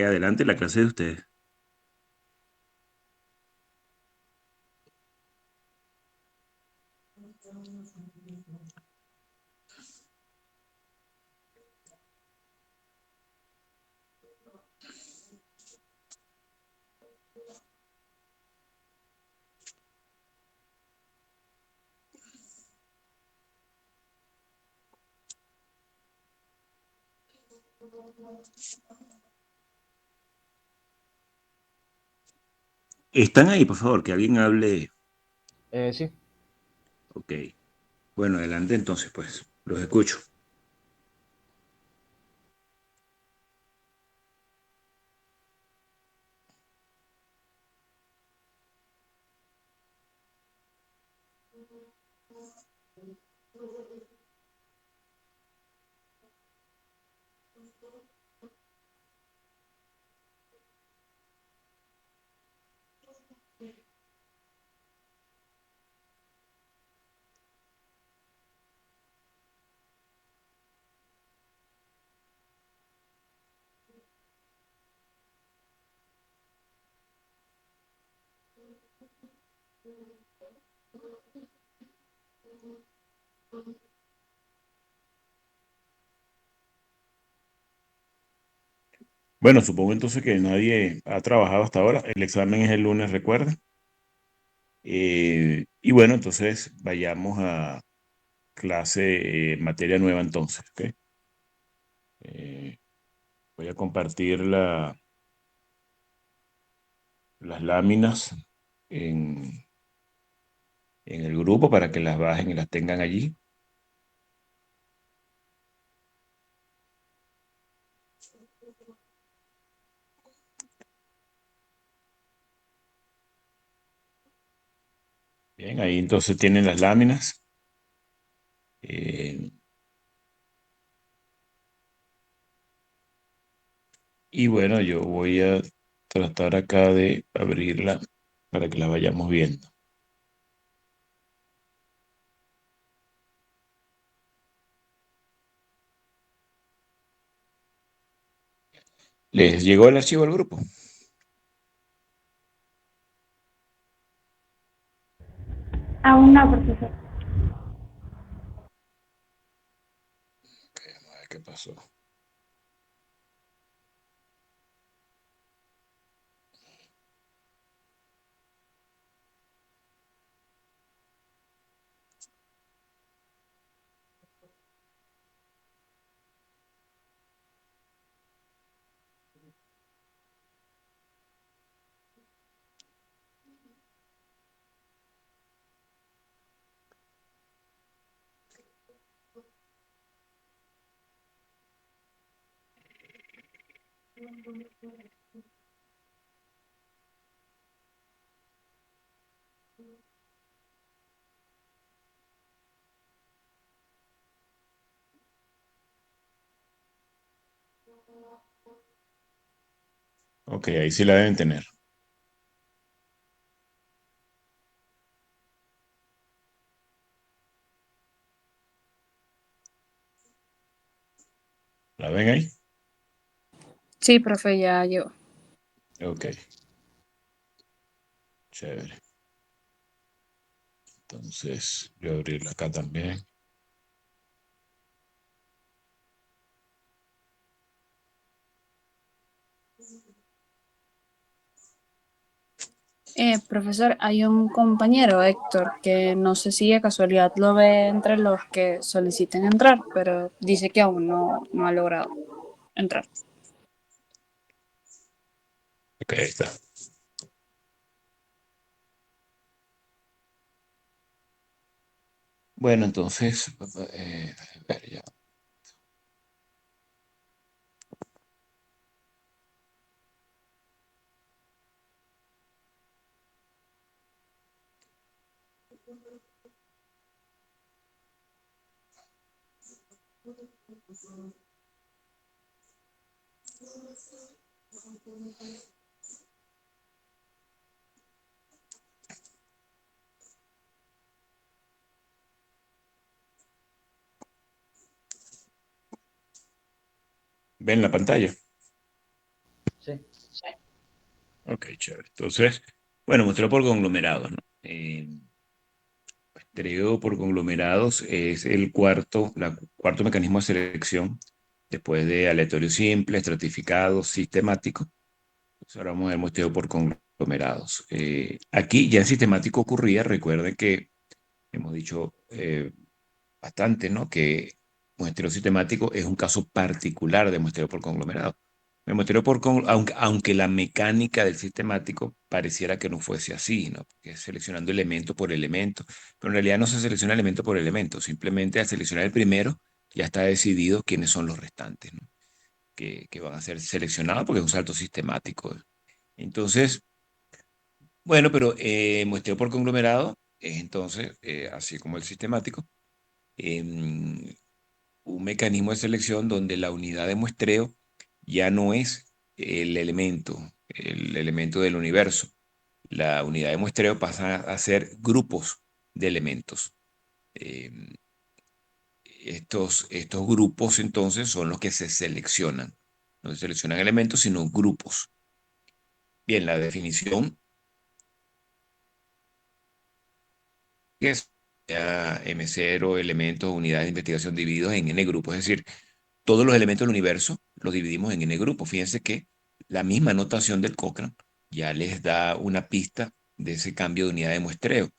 Adelante la clase de ustedes. Están ahí, por favor, que alguien hable. Sí. Ok. Bueno, adelante entonces, pues. Los escucho. Bueno, supongo entonces que nadie ha trabajado hasta ahora. El examen es el lunes, recuerda. Y bueno, entonces vayamos a clase, materia nueva entonces, ¿ok? Eh, Voy a compartir las láminas en, en el grupo para que las bajen y las tengan allí. Bien, ahí entonces tienen las láminas. Eh, y bueno, yo voy a tratar acá de abrirla para que la vayamos viendo. ¿Les llegó el archivo al grupo? Aún no, profesor. Ok, vamos a ver qué pasó. Ok, ahí sí la deben tener. ¿La ven ahí? Sí, profe, ya llegó. Ok, chévere. Entonces, voy a abrirla acá también. Profesor, hay un compañero, Héctor, que no sé si de casualidad lo ve entre los que soliciten entrar, pero dice que aún no ha logrado entrar. Ok, ahí está. Bueno, entonces, a ver, ya. ¿Ven la pantalla? Sí. Ok, chévere. Entonces, bueno, muestreo por conglomerados, ¿no? Muestreo por conglomerados es cuarto mecanismo de selección después de aleatorio simple, estratificado, sistemático. Entonces, ahora vamos a ver muestreo por conglomerados. Aquí ya en sistemático ocurría, recuerden que hemos dicho bastante, ¿no? Que muestreo sistemático es un caso particular de muestreo por conglomerado. El muestreo aunque la mecánica del sistemático pareciera que no fuese así, ¿no? Porque es seleccionando elemento por elemento, pero en realidad no se selecciona elemento por elemento, simplemente al seleccionar el primero ya está decidido quiénes son los restantes, ¿no? Que van a ser seleccionados porque es un salto sistemático. Entonces, bueno, pero muestreo por conglomerado es entonces, así como el sistemático, em, un mecanismo de selección donde la unidad de muestreo ya no es el elemento del universo. La unidad de muestreo pasa a ser grupos de elementos. Em, estos grupos entonces son los que se seleccionan. No se seleccionan elementos, sino grupos. Bien, la definición es ya M0, elementos, unidades de investigación divididos en n grupos, es decir, todos los elementos del universo los dividimos en n grupos. Fíjense que la misma notación del Cochrane ya les da una pista de ese cambio de unidad de muestreo.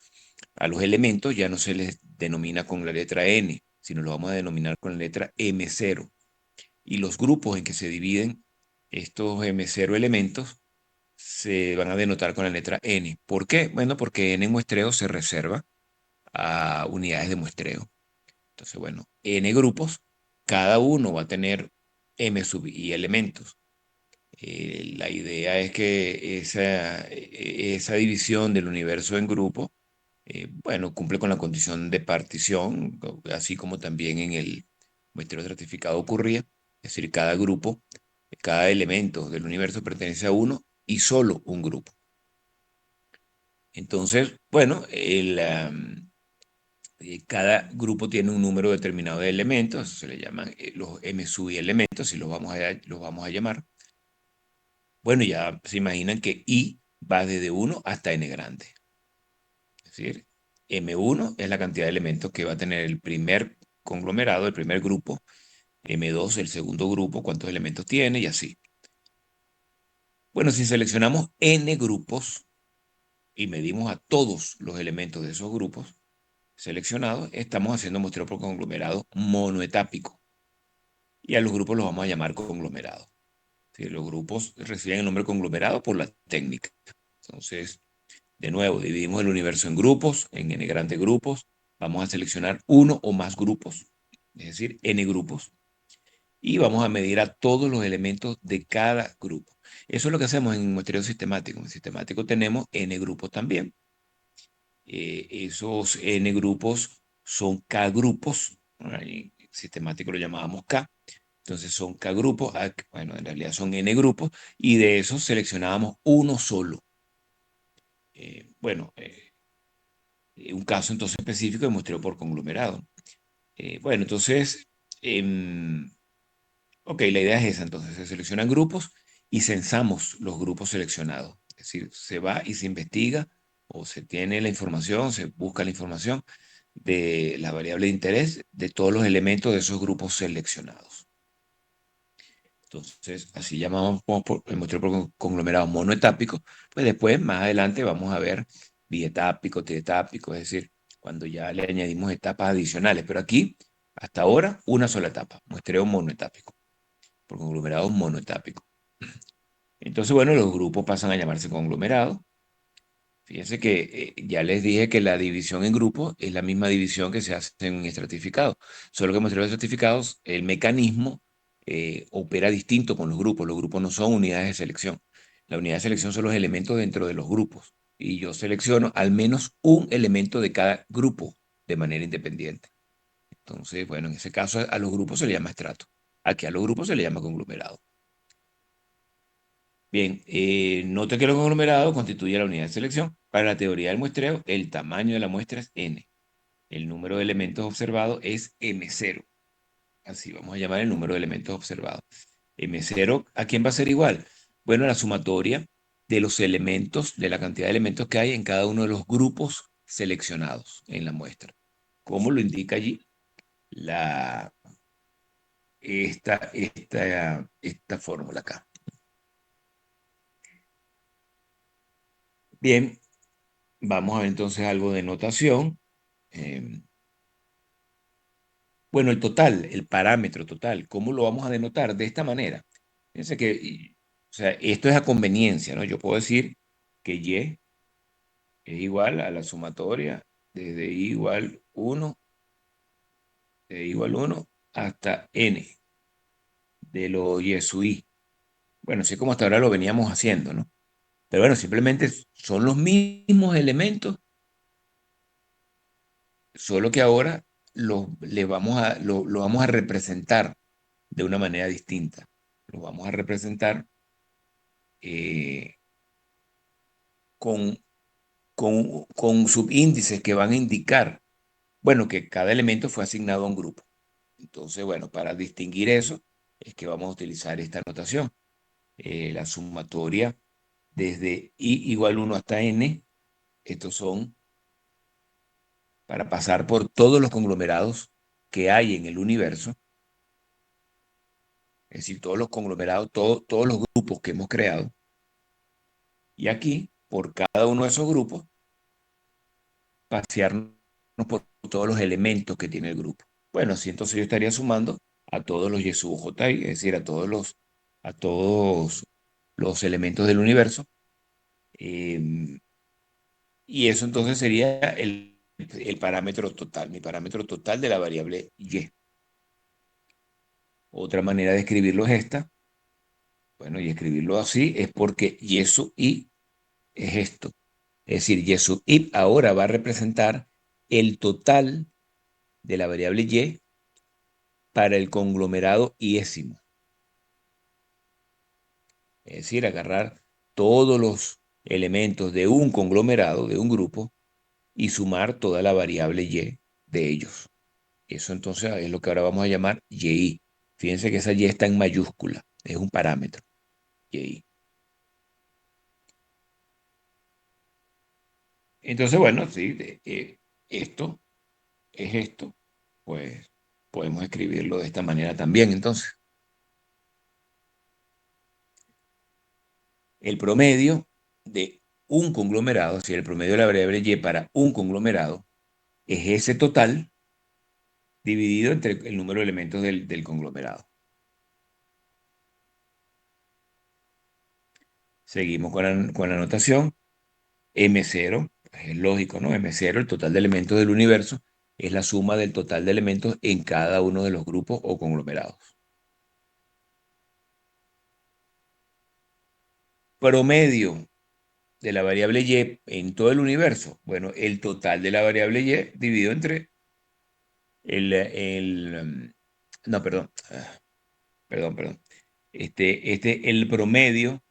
A los elementos ya no se les denomina con la letra n, sino lo vamos a denominar con la letra M0. Y los grupos en que se dividen estos M0 elementos se van a denotar con la letra n. ¿Por qué? Bueno, porque n muestreo se reserva a unidades de muestreo. Entonces, bueno, n grupos, cada uno va a tener m sub i elementos. La idea es que esa división del universo en grupos, bueno, cumple con la condición de partición, así como también en el muestreo estratificado ocurría. Es decir, cada grupo, cada elemento del universo pertenece a uno y solo un grupo. Entonces, bueno, cada grupo tiene un número determinado de elementos, se le llaman los M sub i elementos, y los vamos a llamar. Bueno, ya se imaginan que I va desde 1 hasta n grande. Es decir, M1 es la cantidad de elementos que va a tener el primer conglomerado, el primer grupo. M2, el segundo grupo, cuántos elementos tiene y así. Bueno, si seleccionamos n grupos y medimos a todos los elementos de esos grupos seleccionados, estamos haciendo muestreo por conglomerado monoetápico. Y a los grupos los vamos a llamar conglomerados. ¿Sí? Los grupos reciben el nombre conglomerado por la técnica. Entonces, de nuevo, dividimos el universo en grupos, en n grandes grupos. Vamos a seleccionar uno o más grupos, es decir, n grupos. Y vamos a medir a todos los elementos de cada grupo. Eso es lo que hacemos en muestreo sistemático. En sistemático tenemos n grupos también. Esos n grupos son k grupos. En sistemático lo llamábamos k. Entonces son k grupos, bueno, en realidad son n grupos, y de esos seleccionábamos uno solo. Bueno, un caso entonces específico de muestreo por conglomerado. Bueno, entonces, ok, la idea es esa, entonces se seleccionan grupos y censamos los grupos seleccionados. Es decir, se va y se investiga o se tiene la información, se busca la información de la variable de interés de todos los elementos de esos grupos seleccionados. Entonces, así llamamos el muestreo por conglomerado monoetápico. Pues después, más adelante, vamos a ver bietápico, trietápico, es decir, cuando ya le añadimos etapas adicionales. Pero aquí, hasta ahora, una sola etapa, muestreo monoetápico, por conglomerado monoetápico. Entonces, bueno, los grupos pasan a llamarse conglomerados. Fíjense que ya les dije que la división en grupos es la misma división que se hace en estratificado, solo que en muestreos estratificados el mecanismo opera distinto con los grupos. Los grupos no son unidades de selección. La unidad de selección son los elementos dentro de los grupos y yo selecciono al menos un elemento de cada grupo de manera independiente. Entonces, bueno, en ese caso a los grupos se le llama estrato. Aquí a los grupos se le llama conglomerado. Bien, note que los conglomerados constituyen la unidad de selección. Para la teoría del muestreo, el tamaño de la muestra es n. El número de elementos observados es M0. Así vamos a llamar el número de elementos observados. M0, ¿a quién va a ser igual? Bueno, la sumatoria de los elementos, de la cantidad de elementos que hay en cada uno de los grupos seleccionados en la muestra. Como lo indica allí la, esta fórmula acá. Bien, vamos a ver entonces algo de notación. Bueno, el total, el parámetro total, ¿cómo lo vamos a denotar? De esta manera. Fíjense que, o sea, esto es a conveniencia, ¿no? Yo puedo decir que Y es igual a la sumatoria desde I igual 1, de I igual 1 hasta N de lo Y sub I. Bueno, así como hasta ahora lo veníamos haciendo, ¿no? Pero bueno, simplemente son los mismos elementos, solo que ahora lo vamos a representar de una manera distinta. Lo vamos a representar eh, con, con subíndices que van a indicar, bueno, que cada elemento fue asignado a un grupo. Entonces, bueno, para distinguir eso es que vamos a utilizar esta notación. La sumatoria desde I igual 1 hasta N, estos son para pasar por todos los conglomerados que hay en el universo, es decir, todos los conglomerados, todos los grupos que hemos creado. Y aquí, por cada uno de esos grupos, pasearnos por todos los elementos que tiene el grupo. Bueno, así entonces yo estaría sumando a todos los Yeshu Jotai, es decir, a todos los elementos del universo. Y eso entonces sería el parámetro total, mi parámetro total de la variable Y. Otra manera de escribirlo es esta. Bueno, y escribirlo así es porque Y sub I es esto. Es decir, Y sub I ahora va a representar el total de la variable Y para el conglomerado iésimo. Es decir, agarrar todos los elementos de un conglomerado, de un grupo, y sumar toda la variable Y de ellos. Eso entonces es lo que ahora vamos a llamar YI. Fíjense que esa Y está en mayúscula, es un parámetro, YI. Entonces, bueno, sí, esto es esto, pues podemos escribirlo de esta manera también. Entonces, el promedio de un conglomerado, si el promedio de la variable Y para un conglomerado, es ese total dividido entre el número de elementos del conglomerado. Seguimos con la notación. M0, pues es lógico, ¿no? M0, el total de elementos del universo, es la suma del total de elementos en cada uno de los grupos o conglomerados. Promedio de la variable Y en todo el universo. Bueno, el total de la variable Y dividido entre no, perdón, perdón. El promedio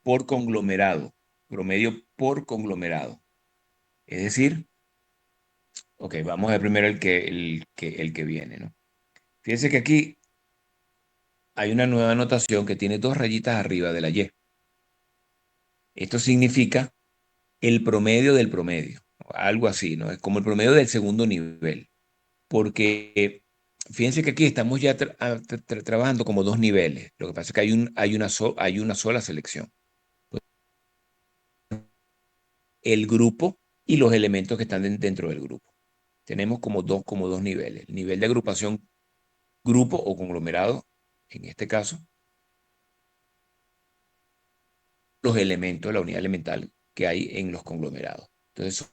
por conglomerado. Promedio por conglomerado. Es decir, ok, vamos a ver primero el que viene, ¿no? Fíjense que aquí hay una nueva notación que tiene dos rayitas arriba de la Y. Esto significa el promedio del promedio, algo así, ¿no? Es como el promedio del segundo nivel, porque fíjense que aquí estamos ya trabajando como dos niveles. Lo que pasa es que hay una sola selección. El grupo y los elementos que están dentro del grupo. Tenemos como dos niveles. El nivel de agrupación grupo o conglomerado, en este caso, los elementos, la unidad elemental que hay en los conglomerados. Entonces,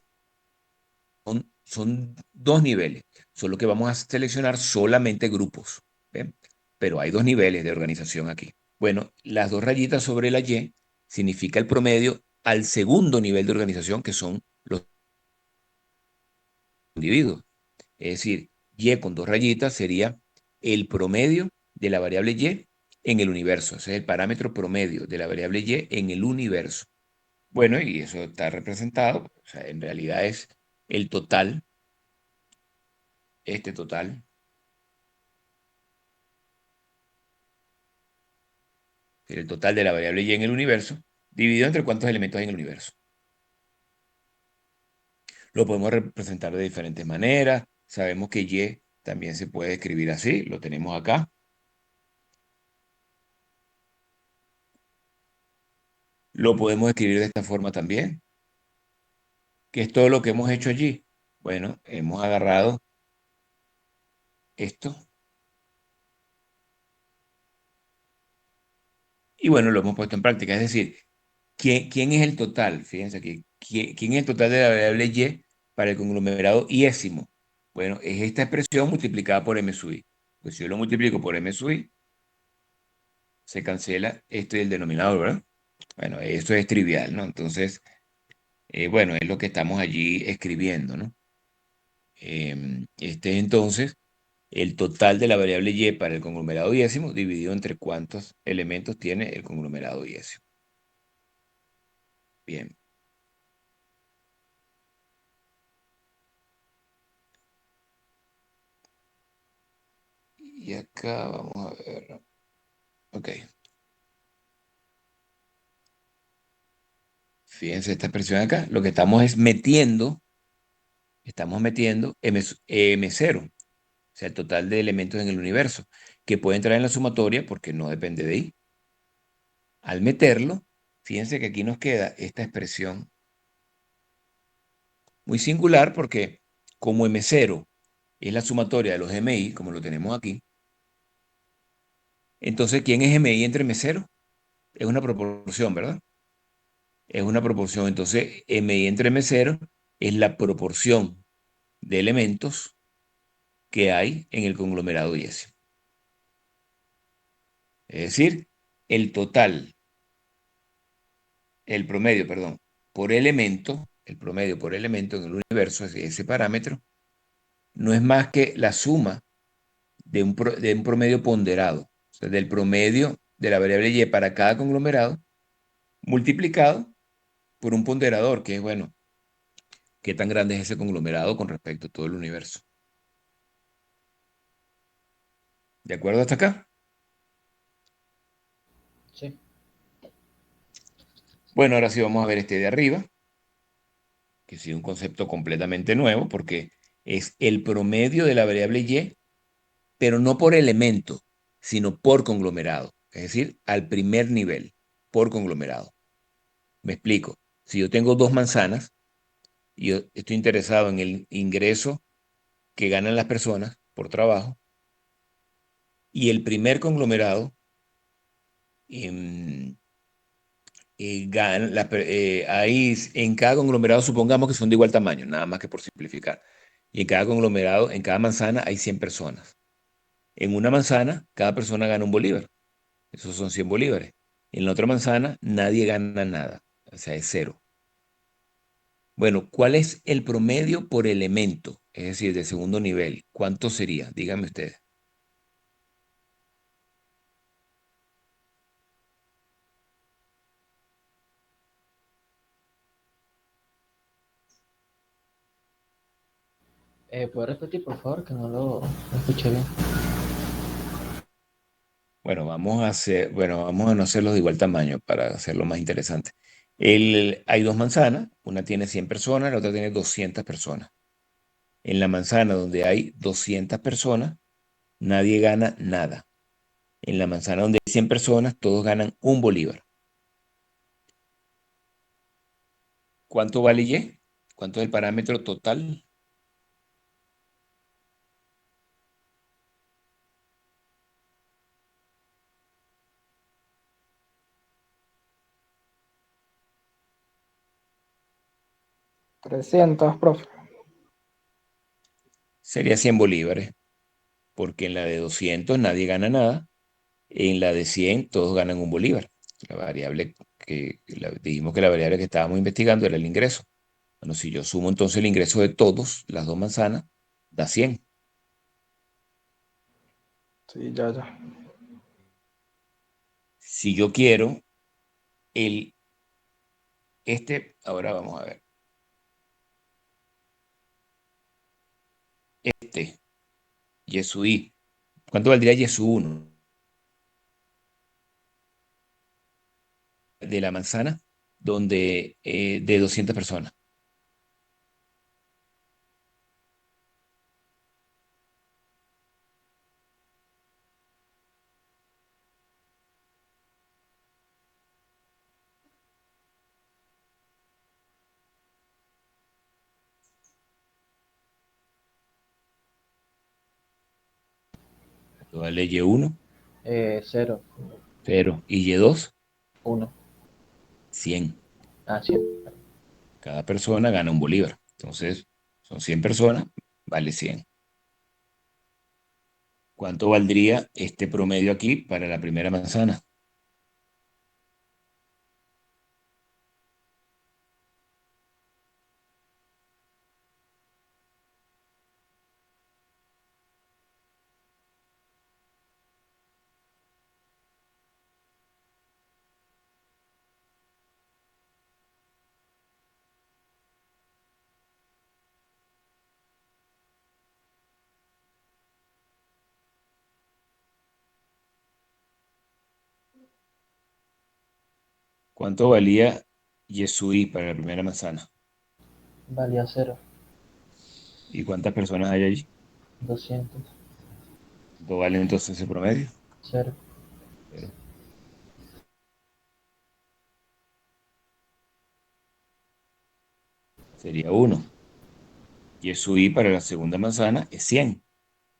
son dos niveles, solo que vamos a seleccionar solamente grupos, ¿ven? Pero hay dos niveles de organización aquí. Bueno, las dos rayitas sobre la Y significa el promedio al segundo nivel de organización, que son los individuos. Es decir, Y con dos rayitas sería el promedio de la variable Y en el universo. Ese es el parámetro promedio de la variable Y en el universo. Bueno, y eso está representado, o sea, en realidad es el total, este total, El total de la variable y en el universo, dividido entre cuántos elementos hay en el universo. Lo podemos representar de diferentes maneras. Sabemos que y también se puede escribir así, lo tenemos acá. Lo podemos escribir de esta forma también. ¿Qué es todo lo que hemos hecho allí? Bueno, hemos agarrado esto y bueno, lo hemos puesto en práctica. Es decir, ¿quién es el total? Fíjense aquí, ¿quién es el total de la variable y para el conglomerado iésimo? Bueno, es esta expresión multiplicada por m sub i. Pues si yo lo multiplico por m sub i, se cancela este del denominador, ¿verdad? Bueno, esto es trivial, ¿no? Entonces, bueno, es lo que estamos allí escribiendo, ¿no? Este es entonces el total de la variable y para el conglomerado diésimo dividido entre cuántos elementos tiene el conglomerado diésimo. Bien. Y acá vamos a ver. Ok. Fíjense esta expresión acá. Lo que estamos metiendo M0, o sea, el total de elementos en el universo, que puede entrar en la sumatoria porque no depende de I. Al meterlo, fíjense que aquí nos queda esta expresión muy singular porque como M0 es la sumatoria de los MI, como lo tenemos aquí, entonces, ¿quién es MI entre M0? Es una proporción, ¿verdad? Es una proporción. Entonces, MI entre M0 es la proporción de elementos que hay en el conglomerado diésimo. Es decir, el total, el promedio, perdón, por elemento, el promedio por elemento en el universo, ese parámetro, no es más que la suma de un promedio ponderado, o sea, del promedio de la variable y para cada conglomerado, multiplicado por un ponderador, que es, bueno, qué tan grande es ese conglomerado con respecto a todo el universo. ¿De acuerdo hasta acá? Sí. Bueno, ahora sí vamos a ver este de arriba, que sí es un concepto completamente nuevo, porque es el promedio de la variable y, pero no por elemento, sino por conglomerado, es decir, al primer nivel, por conglomerado. Me explico. Si yo tengo dos manzanas y yo estoy interesado en el ingreso que ganan las personas por trabajo, y el primer conglomerado em, ahí en cada conglomerado supongamos que son de igual tamaño, nada más que por simplificar. Y en cada conglomerado, en cada manzana hay 100 personas. En una manzana, cada persona gana un bolívar. Esos son 100 bolívares. En la otra manzana, nadie gana nada. O sea, es cero. Bueno, ¿cuál es el promedio por elemento? Es decir, de segundo nivel. ¿Cuánto sería? Díganme ustedes. ¿Puedo repetir, por favor, que no escuché bien? Bueno, vamos a no hacerlos de igual tamaño para hacerlo más interesante. Hay dos manzanas, una tiene 100 personas, la otra tiene 200 personas. En la manzana donde hay 200 personas, nadie gana nada. En la manzana donde hay 100 personas, todos ganan un bolívar. ¿Cuánto vale Y? ¿Cuánto es el parámetro total? 300, profe. Sería 100 bolívares, porque en la de 200 nadie gana nada, en la de 100 todos ganan un bolívar. La variable dijimos que la variable que estábamos investigando era el ingreso. Bueno, si yo sumo entonces el ingreso de todos, las dos manzanas, da 100. Sí, ya. Si yo quiero ahora vamos a ver, Y sub i, ¿cuánto valdría Y sub 1? de la manzana donde, de 200 personas. Esto vale Y1, 0, 0. Y Y2, 1. 100. Ah, 100. Cada persona gana un bolívar. Entonces, son 100 personas, vale 100. ¿Cuánto valdría este promedio aquí para la primera manzana? ¿Cuánto valía Yesui para la primera manzana? Valía 0, ¿Y cuántas personas hay allí? 200, ¿Cuánto vale entonces ese promedio? 0. Cero. Sería 1. Yesui para la segunda manzana es 100.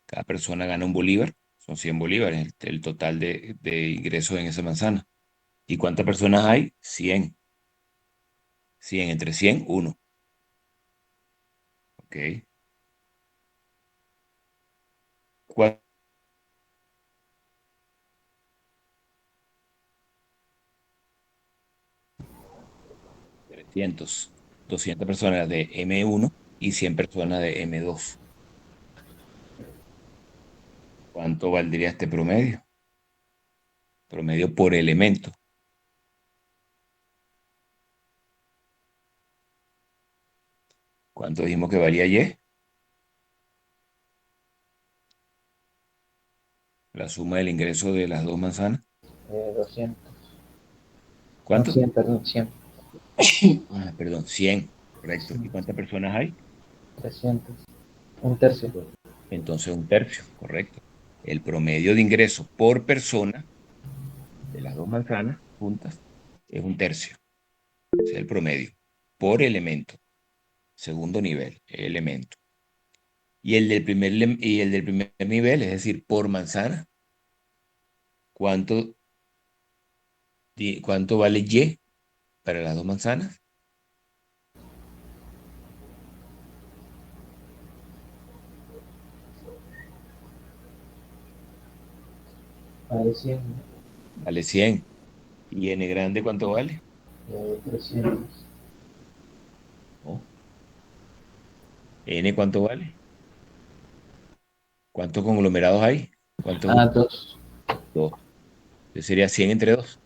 Cada persona gana un bolívar. Son 100 bolívares el total de ingresos en esa manzana. ¿Y cuántas personas hay? 100. 100 entre 100, 1. ¿Ok? 300. 200 personas de M1 y 100 personas de M2. ¿Cuánto valdría este promedio? Promedio por elemento. ¿Cuánto dijimos que valía Y? La suma del ingreso de las dos manzanas. 200. No, ¿Cuánto? 100, perdón, 100. Perdón, 100. Correcto. ¿Y 100, cuántas personas hay? 300. Un tercio. Entonces, un tercio. Correcto. El promedio de ingreso por persona de las dos manzanas juntas es un tercio. Ese es el promedio. Por elemento. Segundo nivel, elemento. Y el del primer nivel, es decir, por manzana, ¿cuánto, cuánto vale Y para las dos manzanas? Vale 100. Vale 100. ¿Y N grande cuánto vale? 300. ¿No? ¿N cuánto vale? ¿Cuántos conglomerados hay? ¿Cuántos Ah, grupos? 2. Dos. Entonces sería 100 entre 2,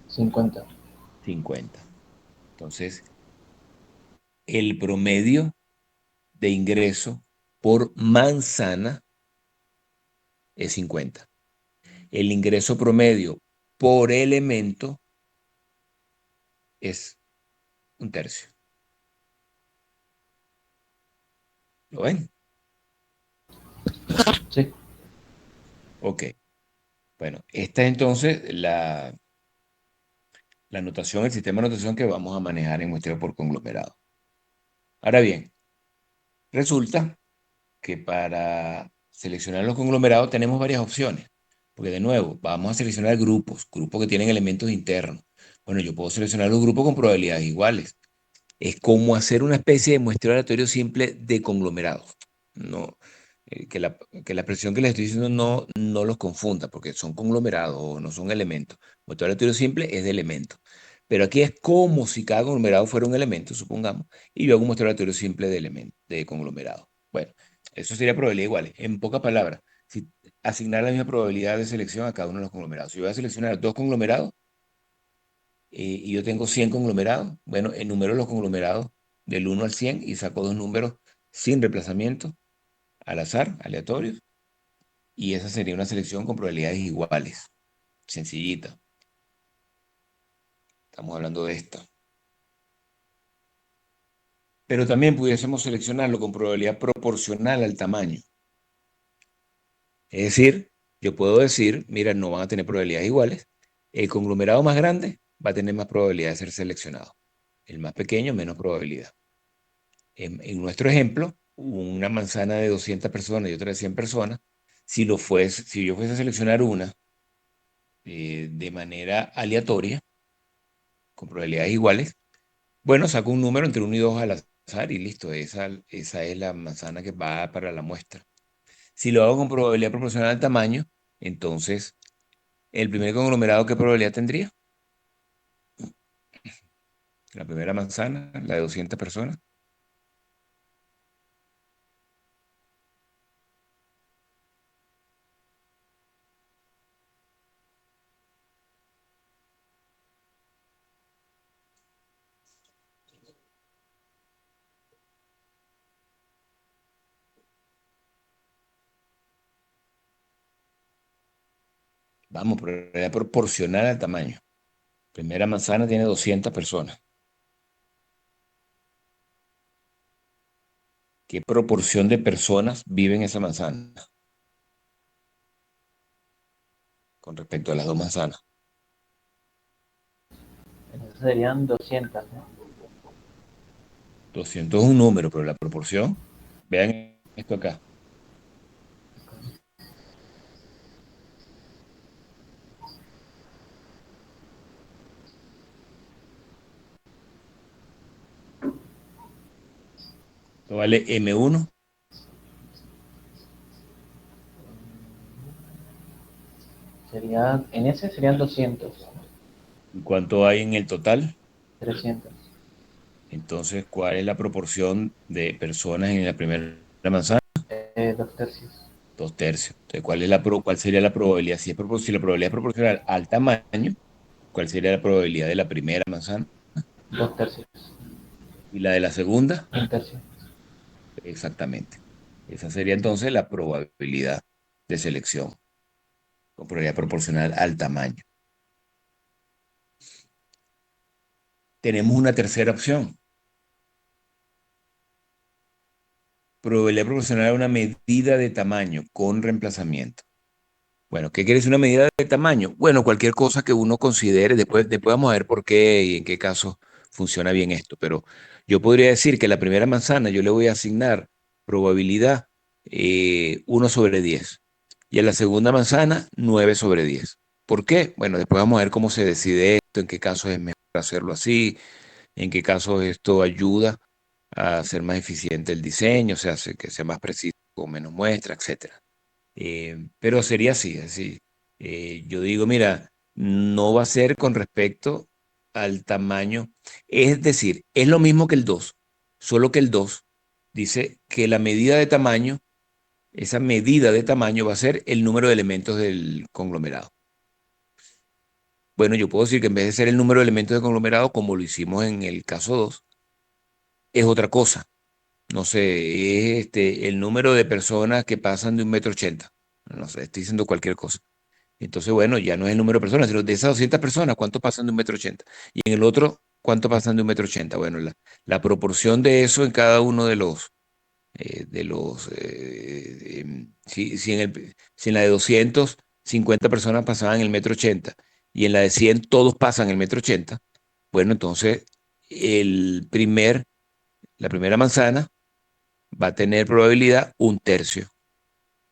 50. 50. Entonces, el promedio de ingreso por manzana es 50. El ingreso promedio por elemento es un tercio. ¿Lo ven? Sí. Ok. Bueno, esta es entonces la notación, el sistema de notación que vamos a manejar en muestreo por conglomerado. Ahora bien, resulta que para seleccionar los conglomerados tenemos varias opciones. Porque de nuevo, vamos a seleccionar grupos, grupos que tienen elementos internos. Bueno, yo puedo seleccionar los grupos con probabilidades iguales. Es como hacer una especie de muestreo aleatorio simple de conglomerados. No, que la expresión que les estoy diciendo no los confunda, porque son conglomerados o no son elementos. Muestreo aleatorio simple es de elementos. Pero aquí es como si cada conglomerado fuera un elemento, supongamos, y yo hago un muestreo aleatorio simple de elementos, de conglomerados. Bueno, eso sería probabilidad igual. En pocas palabras, si asignar la misma probabilidad de selección a cada uno de los conglomerados. Si yo voy a seleccionar dos conglomerados, y yo tengo 100 conglomerados, bueno, enumero los conglomerados del 1 al 100 y saco dos números sin reemplazamiento, al azar, aleatorios, y esa sería una selección con probabilidades iguales, sencillita. Estamos hablando de esta. Pero también pudiésemos seleccionarlo con probabilidad proporcional al tamaño. Es decir, yo puedo decir, mira, no van a tener probabilidades iguales. El conglomerado más grande va a tener más probabilidad de ser seleccionado. El más pequeño, menos probabilidad. En nuestro ejemplo, una manzana de 200 personas y otra de 100 personas, si yo fuese a seleccionar una de manera aleatoria, con probabilidades iguales, bueno, saco un número entre 1 y 2 al azar y listo, esa es la manzana que va para la muestra. Si lo hago con probabilidad proporcional al tamaño, entonces, ¿el primer conglomerado qué probabilidad tendría? La primera manzana, la de 200 personas. Vamos, probabilidad proporcional al tamaño. Primera manzana tiene 200 personas. ¿Qué proporción de personas vive en esa manzana con respecto a las dos manzanas? Entonces serían 200, ¿no? 200 es un número, pero la proporción, vean esto acá. Esto vale M1. En ese serían 200, ¿Y cuánto hay en el total? 300. Entonces, ¿cuál es la proporción de personas en la primera manzana? 2 tercios. 2 tercios. Entonces, ¿cuál sería la probabilidad? Si la probabilidad es proporcional al tamaño, ¿cuál sería la probabilidad de la primera manzana? 2 tercios. ¿Y la de la segunda? 1 tercio. Exactamente. Esa sería entonces la probabilidad de selección, con probabilidad proporcional al tamaño. Tenemos una tercera opción. Probabilidad proporcional a una medida de tamaño con reemplazamiento. Bueno, ¿qué quiere decir una medida de tamaño? Bueno, cualquier cosa que uno considere, después vamos a ver por qué y en qué caso funciona bien esto, pero yo podría decir que la primera manzana yo le voy a asignar probabilidad 1 sobre 10 y a la segunda manzana 9 sobre 10. ¿Por qué? Bueno, después vamos a ver cómo se decide esto, en qué casos es mejor hacerlo así, en qué casos esto ayuda a hacer más eficiente el diseño, o sea, que sea más preciso con menos muestra, etcétera. Pero sería así, así. Yo digo, mira, no va a ser con respecto al tamaño. Es decir, es lo mismo que el 2, solo que el 2 dice que la medida de tamaño, esa medida de tamaño va a ser el número de elementos del conglomerado. Bueno, yo puedo decir que en vez de ser el número de elementos del conglomerado, como lo hicimos en el caso 2, es otra cosa. No sé, es el número de personas que pasan de 1,80 m. No sé, estoy diciendo cualquier cosa. Entonces, bueno, ya no es el número de personas, sino de esas 200 personas, ¿cuántos pasan de 1,80 m? Y en el otro, ¿cuántos pasan de 1,80 m? Bueno, la proporción de eso en cada uno si en la de 250 personas pasaban el 1,80 m y en la de 100 todos pasan el 1,80 m, bueno, entonces la primera manzana va a tener probabilidad 1 tercio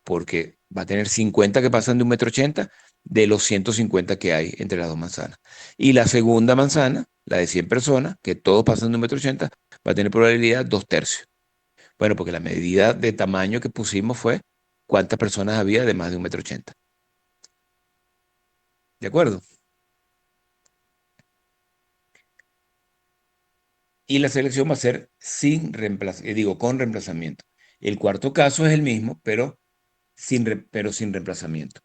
porque va a tener 50 que pasan de 1,80 m de los 150 que hay entre las dos manzanas. Y la segunda manzana, la de 100 personas, que todos pasan de 1,80 m, va a tener probabilidad 2 tercios. Bueno, porque la medida de tamaño que pusimos fue cuántas personas había de más de 1,80 m. ¿De acuerdo? Y la selección va a ser con reemplazamiento. El cuarto caso es el mismo, pero sin reemplazamiento.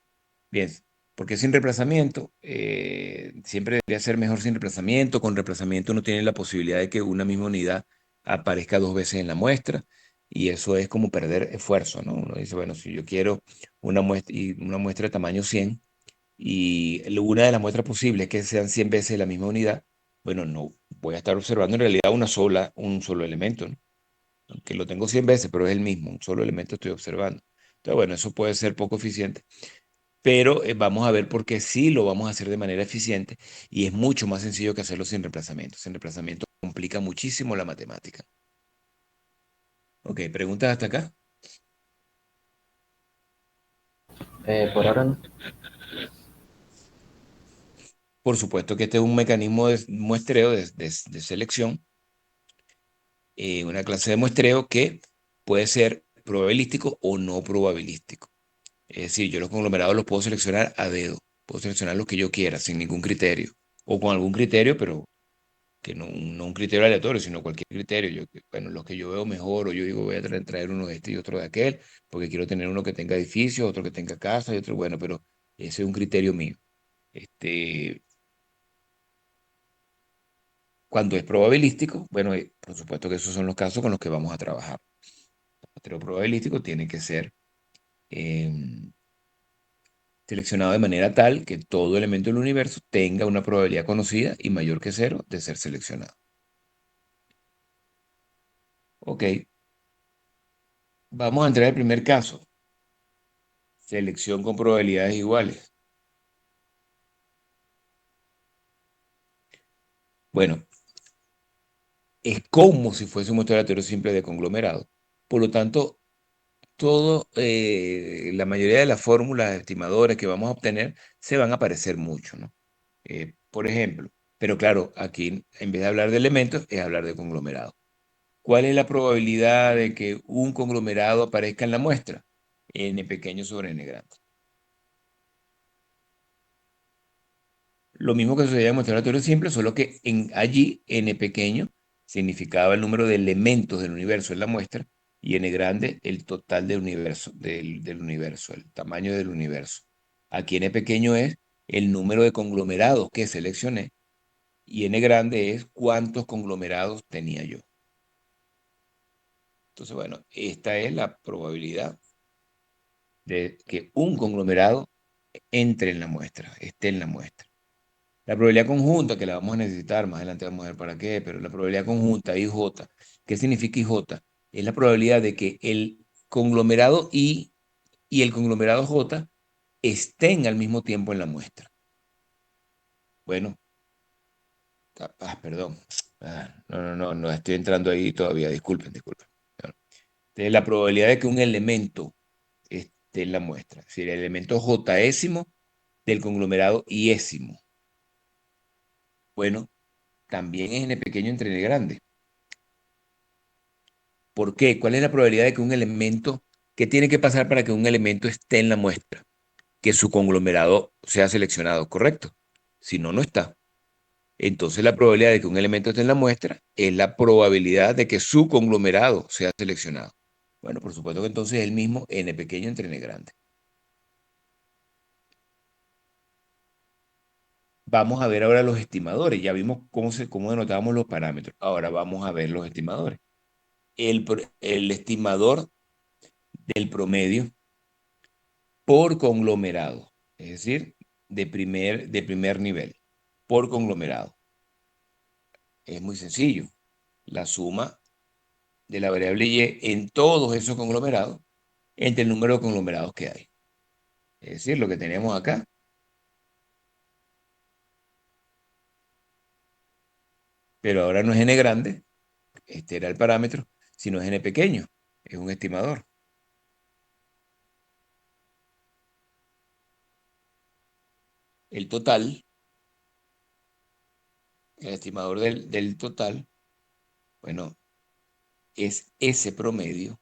Bien, porque sin reemplazamiento, siempre debería ser mejor sin reemplazamiento. Con reemplazamiento uno tiene la posibilidad de que una misma unidad aparezca 2 veces en la muestra y eso es como perder esfuerzo, ¿no? Uno dice, bueno, si yo quiero una muestra de tamaño 100 y una de las muestras posibles es que sean 100 veces la misma unidad, bueno, no voy a estar observando en realidad un solo elemento, ¿no? Aunque lo tengo 100 veces, pero es el mismo, un solo elemento estoy observando. Entonces, bueno, eso puede ser poco eficiente, pero vamos a ver por qué sí lo vamos a hacer de manera eficiente y es mucho más sencillo que hacerlo sin reemplazamiento. Sin reemplazamiento complica muchísimo la matemática. Ok, ¿preguntas hasta acá? Por ahora no. Por supuesto que este es un mecanismo de muestreo, de selección, una clase de muestreo que puede ser probabilístico o no probabilístico. Es decir, yo los conglomerados los puedo seleccionar a dedo, puedo seleccionar los que yo quiera sin ningún criterio, o con algún criterio, pero que no un criterio aleatorio, sino cualquier criterio. Bueno, los que yo veo mejor, o yo digo voy a traer uno de este y otro de aquel, porque quiero tener uno que tenga edificios, otro que tenga casa y otro, bueno, pero ese es un criterio mío. Este, cuando es probabilístico, bueno, por supuesto que esos son los casos con los que vamos a trabajar. El muestreo probabilístico tiene que ser em, seleccionado de manera tal que todo elemento del universo tenga una probabilidad conocida y mayor que cero de ser seleccionado. Ok, vamos a entrar al primer caso. Selección con probabilidades iguales. Bueno, es como si fuese un muestreo aleatorio simple de conglomerado. Por lo tanto, la mayoría de las fórmulas estimadoras que vamos a obtener se van a parecer mucho, ¿no? Por ejemplo, pero claro, aquí en vez de hablar de elementos, es hablar de conglomerado. ¿Cuál es la probabilidad de que un conglomerado aparezca en la muestra? N pequeño sobre n grande. Lo mismo que sucedía en muestreo aleatorio simple, solo que allí n pequeño significaba el número de elementos del universo en la muestra y n grande el total del universo, del universo, el tamaño del universo. Aquí n pequeño es el número de conglomerados que seleccioné y n grande es cuántos conglomerados tenía yo. Entonces, bueno, esta es la probabilidad de que un conglomerado entre en la muestra, esté en la muestra. La probabilidad conjunta, que la vamos a necesitar, más adelante vamos a ver para qué, pero la probabilidad conjunta, IJ, ¿qué significa IJ? Es la probabilidad de que el conglomerado I y el conglomerado J estén al mismo tiempo en la muestra. Bueno, perdón. No, estoy entrando ahí todavía, disculpen. Bueno, entonces, la probabilidad de que un elemento esté en la muestra, es decir, el elemento Jésimo del conglomerado Iésimo. Bueno, también es n pequeño entre n grande. ¿Por qué? ¿Cuál es la probabilidad de que un elemento, qué tiene que pasar para que un elemento esté en la muestra? Que su conglomerado sea seleccionado, ¿correcto? Si no, no está. Entonces la probabilidad de que un elemento esté en la muestra es la probabilidad de que su conglomerado sea seleccionado. Bueno, por supuesto que entonces es el mismo n pequeño entre n grande. Vamos a ver ahora los estimadores. Ya vimos cómo denotábamos los parámetros. Ahora vamos a ver los estimadores. El estimador del promedio por conglomerado, es decir, de primer nivel, por conglomerado. Es muy sencillo. La suma de la variable y en todos esos conglomerados entre el número de conglomerados que hay. Es decir, lo que tenemos acá, pero ahora no es n grande, este era el parámetro, sino es n pequeño, es un estimador. El total, el estimador del total, bueno, es ese promedio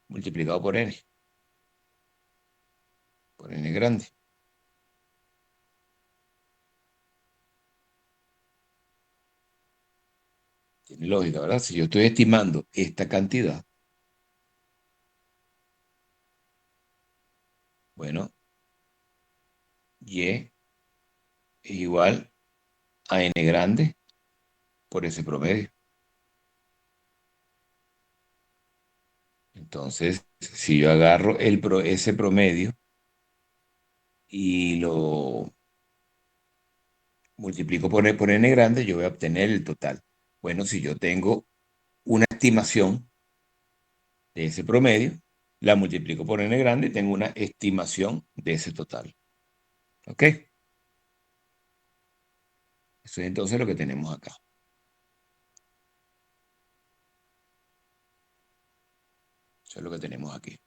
multiplicado por n grande. Tiene lógica, ¿verdad? Si yo estoy estimando esta cantidad, bueno, y es igual a n grande por ese promedio. Entonces, si yo agarro ese promedio y multiplico por n grande, yo voy a obtener el total. Bueno, si yo tengo una estimación de ese promedio, la multiplico por n grande y tengo una estimación de ese total. ¿Ok? Eso es entonces lo que tenemos acá. Eso es lo que tenemos aquí.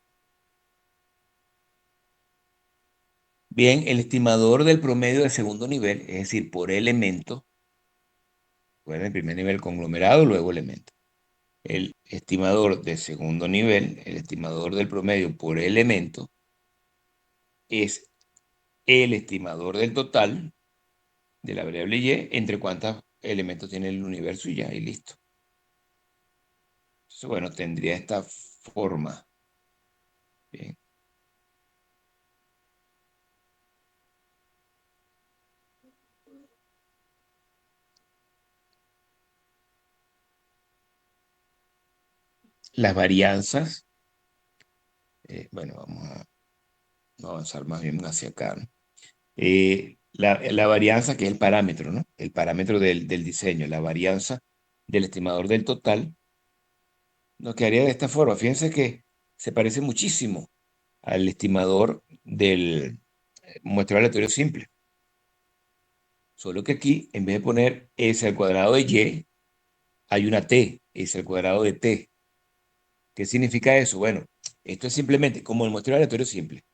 Bien, el estimador del promedio de segundo nivel, es decir, por elemento, bueno, el primer nivel conglomerado, luego elemento. El estimador de segundo nivel, el estimador del promedio por elemento, es el estimador del total de la variable y entre cuántos elementos tiene el universo y ya, y listo. Entonces, bueno, tendría esta forma. Bien. Las varianzas, bueno, vamos a avanzar más bien hacia acá, ¿no? La varianza, que es el parámetro, ¿no? El parámetro del diseño, la varianza del estimador del total, nos quedaría de esta forma. Fíjense que se parece muchísimo al estimador del muestreo aleatorio simple. Solo que aquí, en vez de poner s al cuadrado de y, hay una t, s al cuadrado de t. ¿Qué significa eso? Bueno, esto es simplemente como el muestreo aleatorio simple.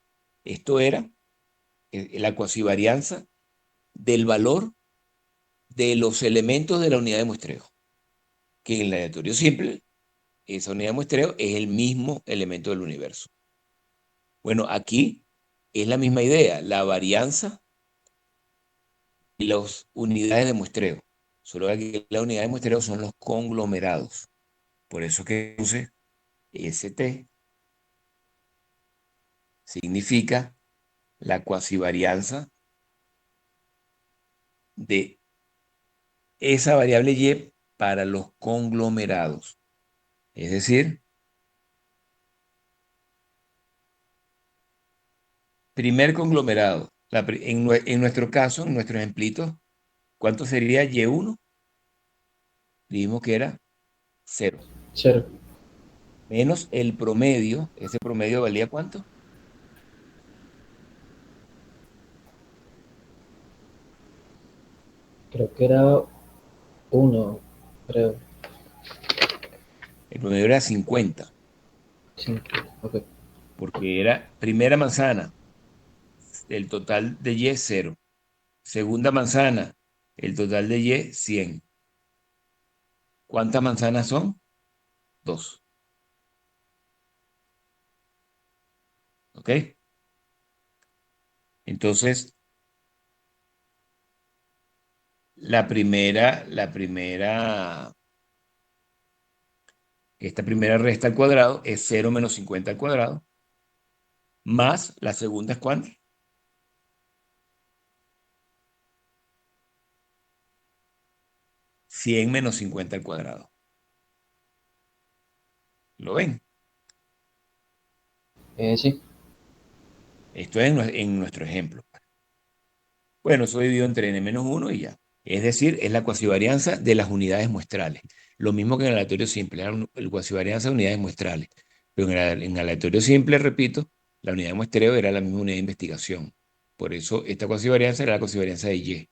Esto era la cuasivarianza del valor de los elementos de la unidad de muestreo. Que en el aleatorio simple, esa unidad de muestreo es el mismo elemento del universo. Bueno, aquí es la misma idea, la varianza y las unidades de muestreo. Solo que aquí las unidades de muestreo son los conglomerados. Por eso que puse ST significa la cuasivarianza de esa variable y para los conglomerados. Es decir, primer conglomerado. En nuestro caso, en nuestro ejemplito, ¿cuánto sería y1? Dijimos que era 0. 0. Menos el promedio. ¿Ese promedio valía cuánto? Creo que era 1, creo. El promedio era 50, 5. Ok. porque era primera manzana, el total de y 0. Segunda manzana, el total de y 100. ¿Cuántas manzanas son? 2. ¿Ok? Entonces, esta primera resta al cuadrado es 0 menos 50 al cuadrado, más la segunda es ¿cuánto? 100 menos 50 al cuadrado. ¿Lo ven? Sí. Esto es en nuestro ejemplo. Bueno, eso dividido entre n-1 y ya. Es decir, es la cuasivarianza de las unidades muestrales. Lo mismo que en el aleatorio simple, la cuasivarianza de unidades muestrales. Pero en el aleatorio simple, repito, la unidad de muestreo era la misma unidad de investigación. Por eso esta cuasivarianza era la cuasivarianza de Y.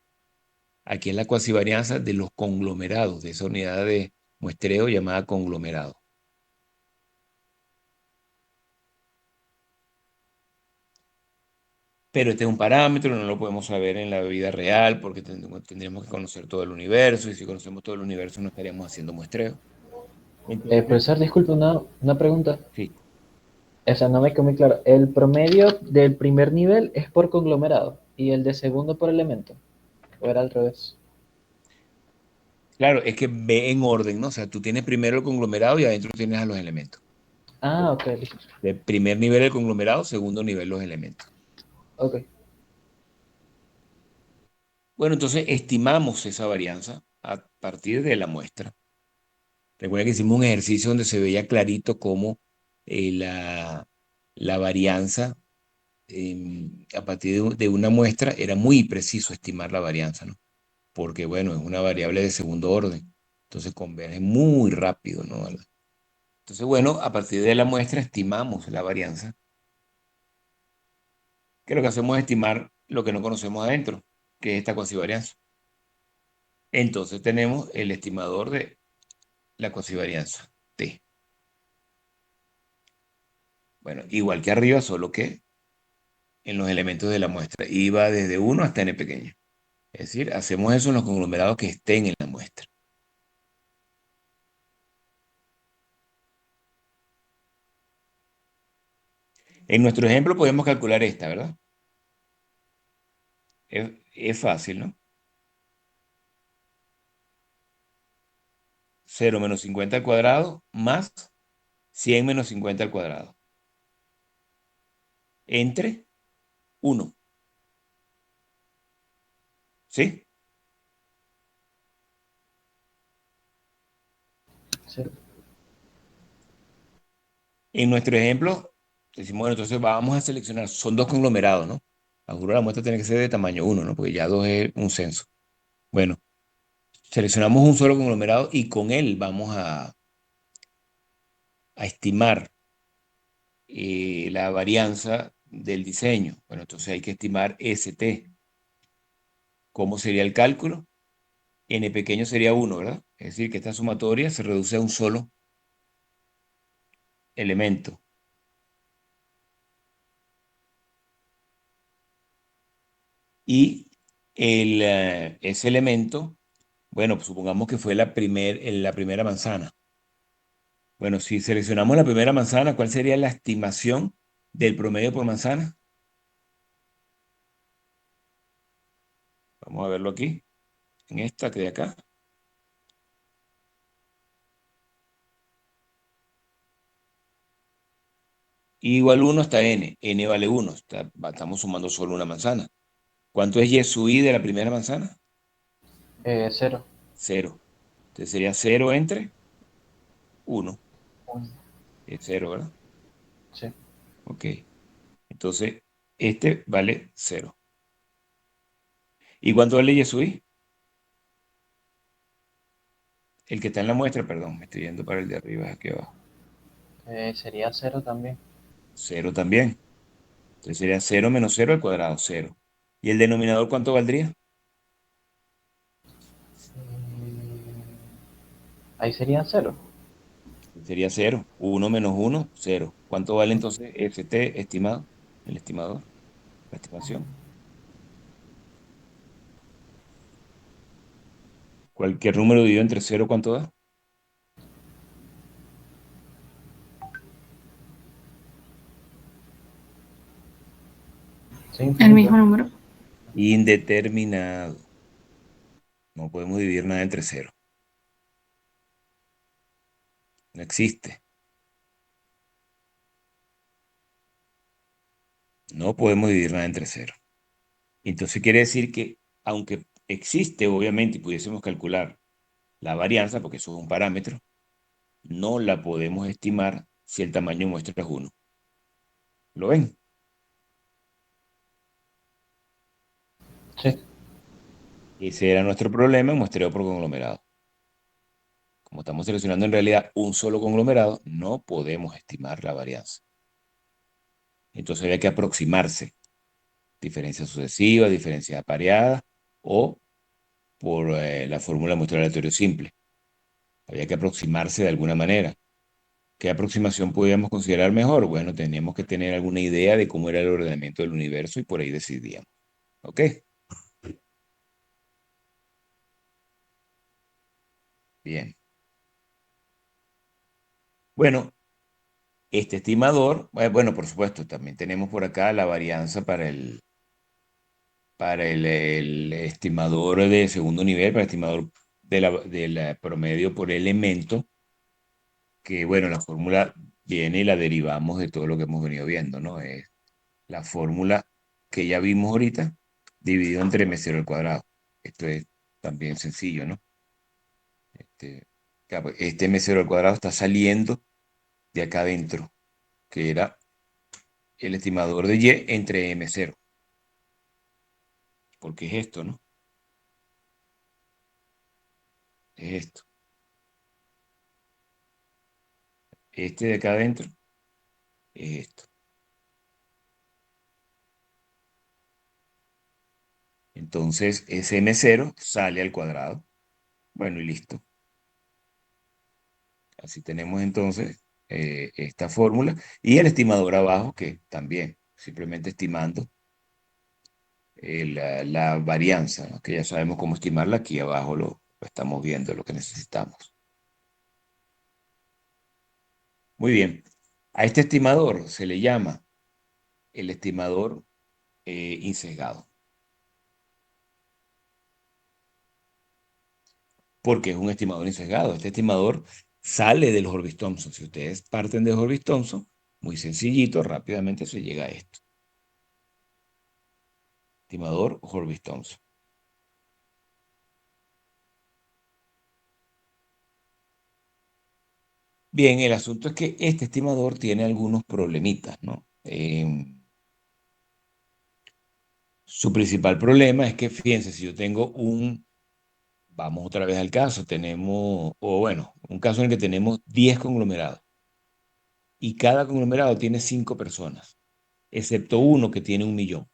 Aquí es la cuasivarianza de los conglomerados, de esa unidad de muestreo llamada conglomerado. Pero este es un parámetro, no lo podemos saber en la vida real porque tendríamos que conocer todo el universo y si conocemos todo el universo no estaríamos haciendo muestreo. Entonces, Profesor, disculpe, una pregunta. sí, O sea, no me quedó muy claro. El promedio del primer nivel es por conglomerado y el de segundo por elemento. ¿O era al revés? claro, es que ve en orden, ¿no? O sea, tú tienes primero el conglomerado y adentro tienes a los elementos. Ah, ok, listo. De primer nivel el conglomerado, segundo nivel los elementos. Ok. Bueno, entonces estimamos esa varianza a partir de la muestra. Recuerda que hicimos un ejercicio donde se veía clarito cómo la varianza a partir de una muestra era muy preciso estimar la varianza, ¿no? porque bueno, es una variable de segundo orden. Entonces converge muy rápido, ¿no? Entonces, bueno, a partir de la muestra estimamos la varianza, que lo que hacemos es estimar lo que no conocemos adentro, que es esta cuasivarianza. Entonces tenemos el estimador de la cuasivarianza, T. Bueno, igual que arriba, solo que en los elementos de la muestra. Y va desde 1 hasta n pequeño. Es decir, hacemos eso en los conglomerados que estén en la muestra. En nuestro ejemplo podemos calcular esta, ¿verdad? Es fácil, ¿no? 0 menos 50 al cuadrado más 100 menos 50 al cuadrado. Entre 1. ¿Sí? Sí. En nuestro ejemplo, decimos, bueno, entonces vamos a seleccionar, son dos conglomerados, ¿no? A juro la muestra tiene que ser de tamaño 1, ¿no? Porque ya 2 es un censo. Bueno, seleccionamos un solo conglomerado y con él vamos a estimar la varianza del diseño. Bueno, entonces hay que estimar ST. ¿Cómo sería el cálculo? N pequeño sería 1, ¿verdad? Es decir, que esta sumatoria se reduce a un solo elemento. Y ese elemento, bueno, pues supongamos que fue la primera manzana. Bueno, si seleccionamos la primera manzana, ¿cuál sería la estimación del promedio por manzana? Vamos a verlo aquí, en esta que de acá. Y igual 1 hasta n. N vale 1. Estamos sumando solo una manzana. ¿Cuánto es y sub i de la primera manzana? 0. 0. Entonces sería 0 entre 1. 1. Es 0, ¿verdad? Sí. Ok. Entonces, este vale 0. ¿Y cuánto vale y sub i? El que está en la muestra, perdón, me estoy yendo para el de arriba, aquí abajo. Sería 0 también. 0 también. Entonces sería 0 menos 0 al cuadrado, 0. ¿Y el denominador cuánto valdría? Ahí sería 0. Sería 0. 1 menos 1, 0. ¿Cuánto vale entonces este estimado? El estimador, la estimación. Cualquier número dividido entre 0, ¿cuánto da? Sí, El mismo infinito. número. Indeterminado. No podemos dividir nada entre 0. No existe. No podemos dividir nada entre 0. Entonces quiere decir que, aunque existe, obviamente, y pudiésemos calcular la varianza, porque eso es un parámetro, no la podemos estimar si el tamaño muestra es 1. ¿Lo ven? Sí. Ese era nuestro problema en muestreo por conglomerado. Como estamos seleccionando en realidad un solo conglomerado, no podemos estimar la varianza. Entonces había que aproximarse. Diferencia sucesiva, diferencia apareada o por la fórmula de muestreo aleatorio simple. Había que aproximarse de alguna manera. ¿Qué aproximación podíamos considerar mejor? Bueno, teníamos que tener alguna idea de cómo era el ordenamiento del universo y por ahí decidíamos. ¿Ok? Bien. Bueno, este estimador, bueno, por supuesto, también tenemos por acá la varianza para el estimador de segundo nivel, para el estimador del promedio por elemento, que bueno, la fórmula viene y la derivamos de todo lo que hemos venido viendo, ¿no? Es la fórmula que ya vimos ahorita, dividido entre m0 al cuadrado. Esto es también sencillo, ¿no? Ya, pues, este m0 al cuadrado está saliendo de acá adentro, que era el estimador de y entre m0, porque es esto, ¿no? es esto. Este de acá adentro es esto. Entonces, ese M0 sale al cuadrado. Bueno, y listo. Así tenemos entonces esta fórmula y el estimador abajo que también, simplemente estimando la varianza, ¿no? Que ya sabemos cómo estimarla, aquí abajo lo estamos viendo, lo que necesitamos. Muy bien, a este estimador se le llama el estimador insesgado, porque es un estimador insesgado. Este estimador sale del Hurwitz-Thompson. Si ustedes parten de Hurwitz-Thompson, muy sencillito, rápidamente se llega a esto. Estimador Hurwitz-Thompson. Bien, el asunto es que este estimador tiene algunos problemitas, ¿no? Su principal problema es que, fíjense, si yo tengo vamos otra vez al caso, tenemos, o bueno, un caso en el que tenemos 10 conglomerados y cada conglomerado tiene 5 personas, excepto uno que tiene 1.000.000.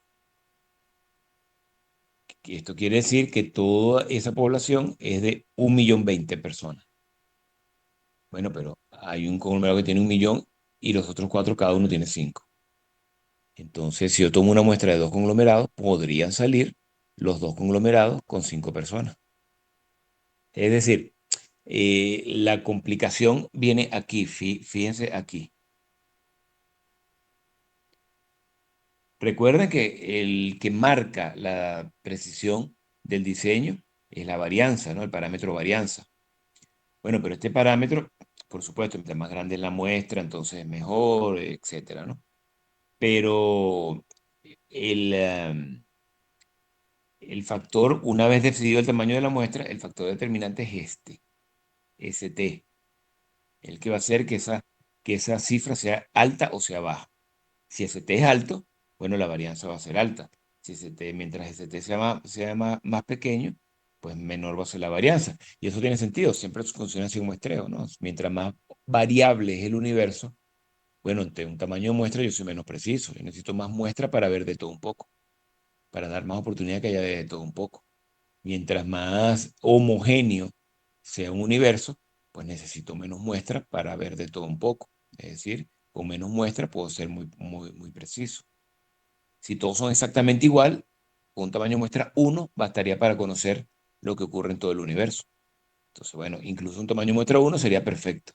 Esto quiere decir que toda esa población es de 1.020.000 personas. Bueno, pero hay un conglomerado que tiene 1.000.000 y los otros 4 cada uno tiene 5. Entonces, si yo tomo una muestra de 2 conglomerados, podrían salir los 2 conglomerados con 5 personas. Es decir, la complicación viene aquí, fíjense aquí. Recuerden que el que marca la precisión del diseño es la varianza, ¿no? El parámetro varianza. Bueno, pero este parámetro, por supuesto, mientras más grande es la muestra, entonces es mejor, etcétera, ¿no? Pero el factor, una vez decidido el tamaño de la muestra, el factor determinante es este, ST, el que va a hacer que esa cifra sea alta o sea baja. Si ST es alto, bueno, la varianza va a ser alta. Si ST, mientras ST sea más pequeño, pues menor va a ser la varianza. Y eso tiene sentido, siempre funciona así un muestreo, ¿no? Mientras más variable es el universo, bueno, ante un tamaño de muestra yo soy menos preciso. Yo necesito más muestra para ver de todo un poco, para dar más oportunidad que haya de todo un poco. Mientras más homogéneo sea un universo, pues necesito menos muestras para ver de todo un poco. Es decir, con menos muestras puedo ser muy, muy, muy preciso. Si todos son exactamente igual, con un tamaño de muestra 1 bastaría para conocer lo que ocurre en todo el universo. Entonces, bueno, incluso un tamaño de muestra 1 sería perfecto,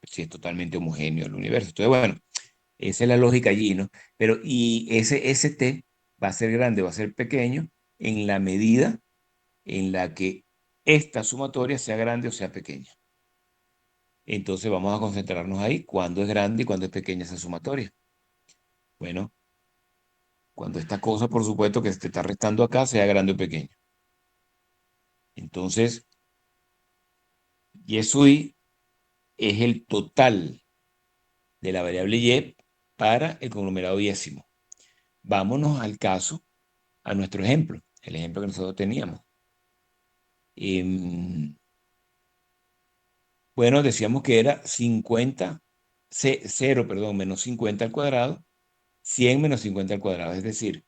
si es totalmente homogéneo el universo. Entonces, bueno, esa es la lógica allí, ¿no? Pero, y ese ST va a ser grande, va a ser pequeño en la medida en la que esta sumatoria sea grande o sea pequeña. Entonces vamos a concentrarnos ahí, cuándo es grande y cuándo es pequeña esa sumatoria. Bueno, cuando esta cosa, por supuesto, que se te está restando acá, sea grande o pequeña. Entonces, Y sui es el total de la variable y para el conglomerado diésimo. Vámonos al caso, a nuestro ejemplo, el ejemplo que nosotros teníamos. Bueno, decíamos que era 0, perdón, menos 50 al cuadrado, 100 menos 50 al cuadrado. Es decir,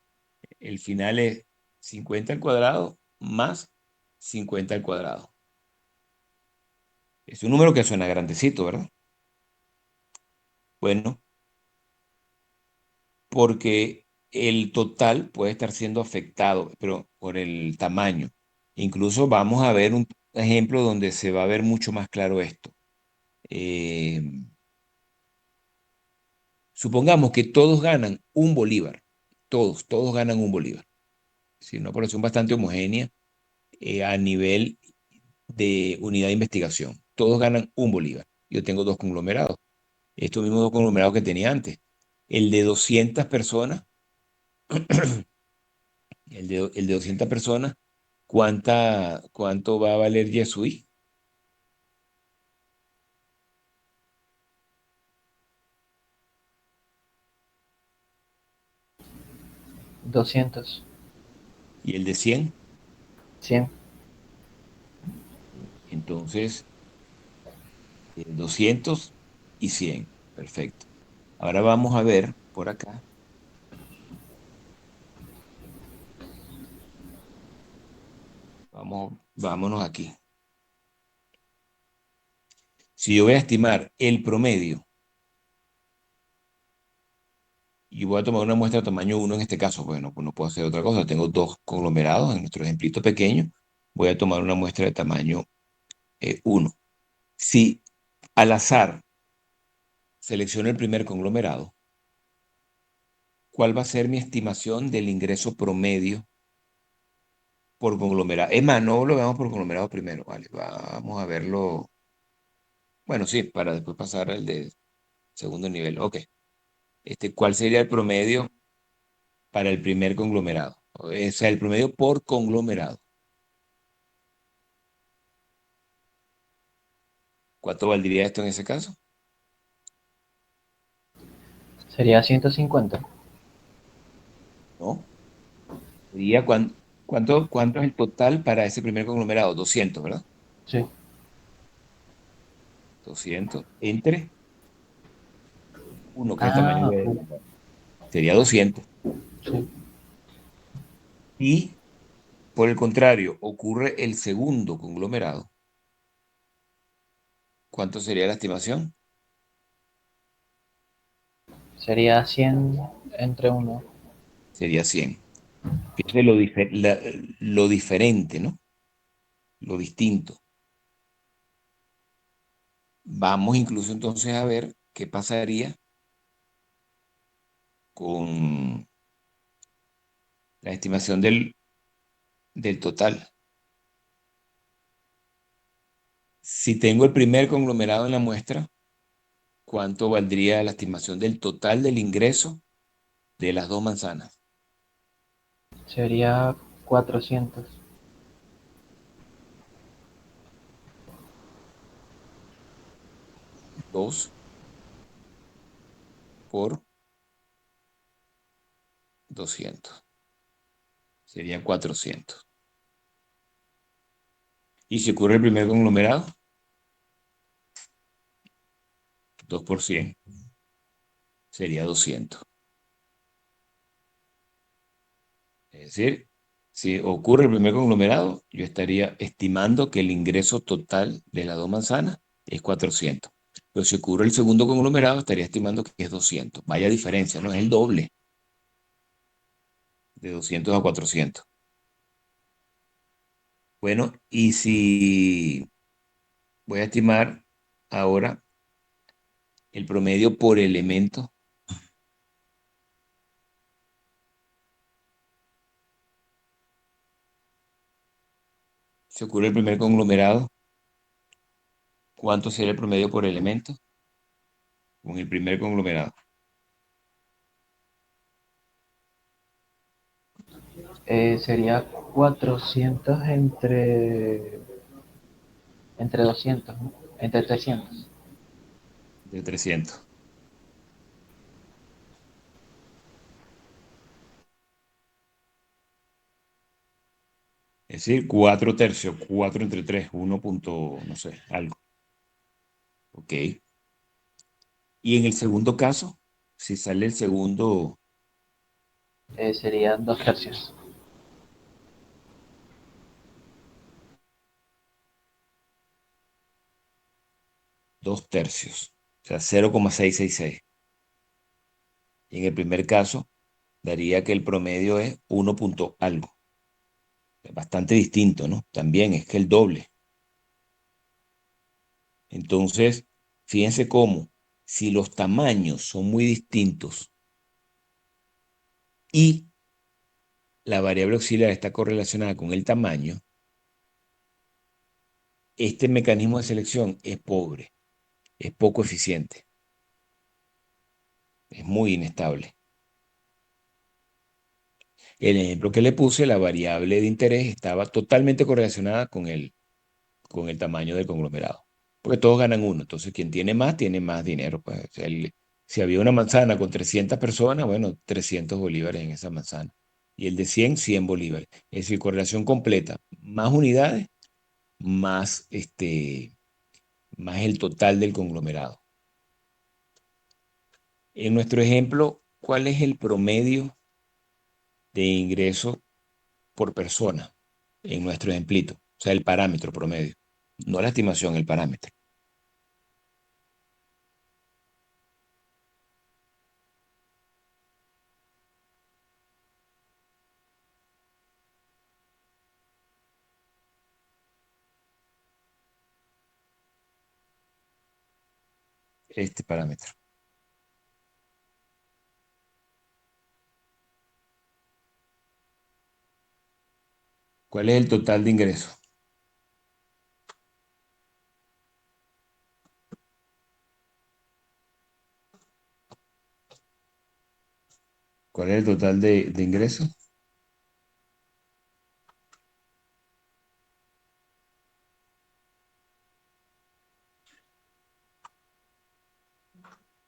el final es 50 al cuadrado más 50 al cuadrado. Es un número que suena grandecito, ¿verdad? Bueno, porque el total puede estar siendo afectado, pero por el tamaño. Incluso vamos a ver un ejemplo donde se va a ver mucho más claro esto. Eh, Supongamos que todos ganan un bolívar. Todos ganan un bolívar. Es una población bastante homogénea a nivel de unidad de investigación. Todos ganan un bolívar. Yo tengo 2 conglomerados. Estos mismos 2 conglomerados que tenía antes. El de 200 personas, el de 200 personas, ¿cuánto va a valer Yesui? 200, ¿Y el de 100? 100, Entonces, 200 y 100. Perfecto. Ahora vamos a ver por acá. Vámonos aquí. Si yo voy a estimar el promedio, y voy a tomar una muestra de tamaño 1 en este caso, bueno, pues no puedo hacer otra cosa. Tengo dos conglomerados en nuestro ejemplito pequeño. Voy a tomar una muestra de tamaño 1. Si al azar selecciono el primer conglomerado, ¿cuál va a ser mi estimación del ingreso promedio por conglomerado? Es más, no lo veamos por conglomerado primero, ¿vale? Vamos a verlo. Bueno, sí, para después pasar al de segundo nivel. Ok. ¿Cuál sería el promedio para el primer conglomerado? O sea, el promedio por conglomerado. ¿Cuánto valdría esto en ese caso? Sería 150. ¿No? Sería ¿cuánto es el total para ese primer conglomerado? 200, ¿verdad? Sí, 200 entre 1, que es el tamaño ah, de... ok, Sería 200. sí. Y, por el contrario, ocurre el segundo conglomerado. ¿Cuánto sería la estimación? Sería 100 entre uno. Sería 100. Fíjate lo diferente, ¿no? Lo distinto. Vamos incluso entonces a ver qué pasaría con la estimación del total. Si tengo el primer conglomerado en la muestra, ¿cuánto valdría la estimación del total del ingreso de las dos manzanas? Sería 400. 2 por 200. Serían 400. Y si ocurre el primer conglomerado, 2 por 100. Sería 200. Es decir, si ocurre el primer conglomerado, yo estaría estimando que el ingreso total de las dos manzanas es 400. Pero si ocurre el segundo conglomerado, estaría estimando que es 200. Vaya diferencia, ¿no? Es el doble de 200 a 400. Bueno, y si voy a estimar ahora el promedio por elemento, si ocurre el primer conglomerado, ¿cuánto sería el promedio por elemento con el primer conglomerado? Sería 400 entre 200, ¿no? Entre 300. De 300. Es decir, 4 tercios, 4 entre 3, 1 punto, no sé, algo. Ok. Y en el segundo caso, si sale el segundo, Serían 2 tercios. 2 tercios, o sea, 0,666. Y en el primer caso, daría que el promedio es 1 punto algo. Es bastante distinto, ¿no? También es que el doble. Entonces, fíjense cómo, si los tamaños son muy distintos y la variable auxiliar está correlacionada con el tamaño, este mecanismo de selección es pobre, es poco eficiente, es muy inestable. El ejemplo que le puse, la variable de interés estaba totalmente correlacionada con el tamaño del conglomerado, porque todos ganan uno. Entonces, quien tiene más dinero. Pues, o sea, si había una manzana con 300 personas, bueno, 300 bolívares en esa manzana. Y el de 100 bolívares. Es decir, correlación completa. Más unidades, más, más el total del conglomerado. En nuestro ejemplo, ¿cuál es el promedio de ingreso por persona en nuestro ejemplito? O sea, el parámetro promedio. No la estimación, el parámetro. Este parámetro. ¿Cuál es el total de ingreso? ¿Cuál es el total de ingreso?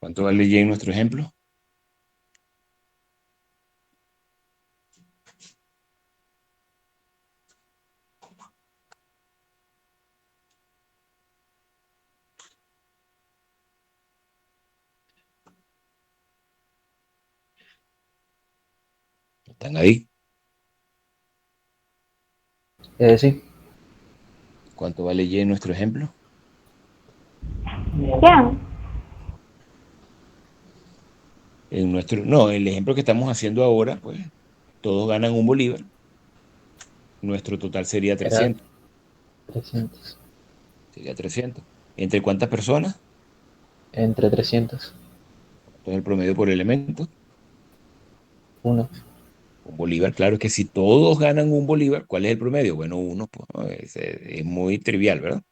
¿Cuánto vale Y en nuestro ejemplo? ¿Están ahí? Sí. ¿Cuánto vale Y en nuestro ejemplo? 100. No, el ejemplo que estamos haciendo ahora, pues todos ganan un bolívar. Nuestro total sería Era 300. 300. Sería 300. ¿Entre cuántas personas? Entre 300. Entonces el promedio por elemento. 1. Un bolívar, claro que si todos ganan un bolívar, ¿cuál es el promedio? Bueno, uno, pues, ¿no? Es muy trivial, ¿verdad?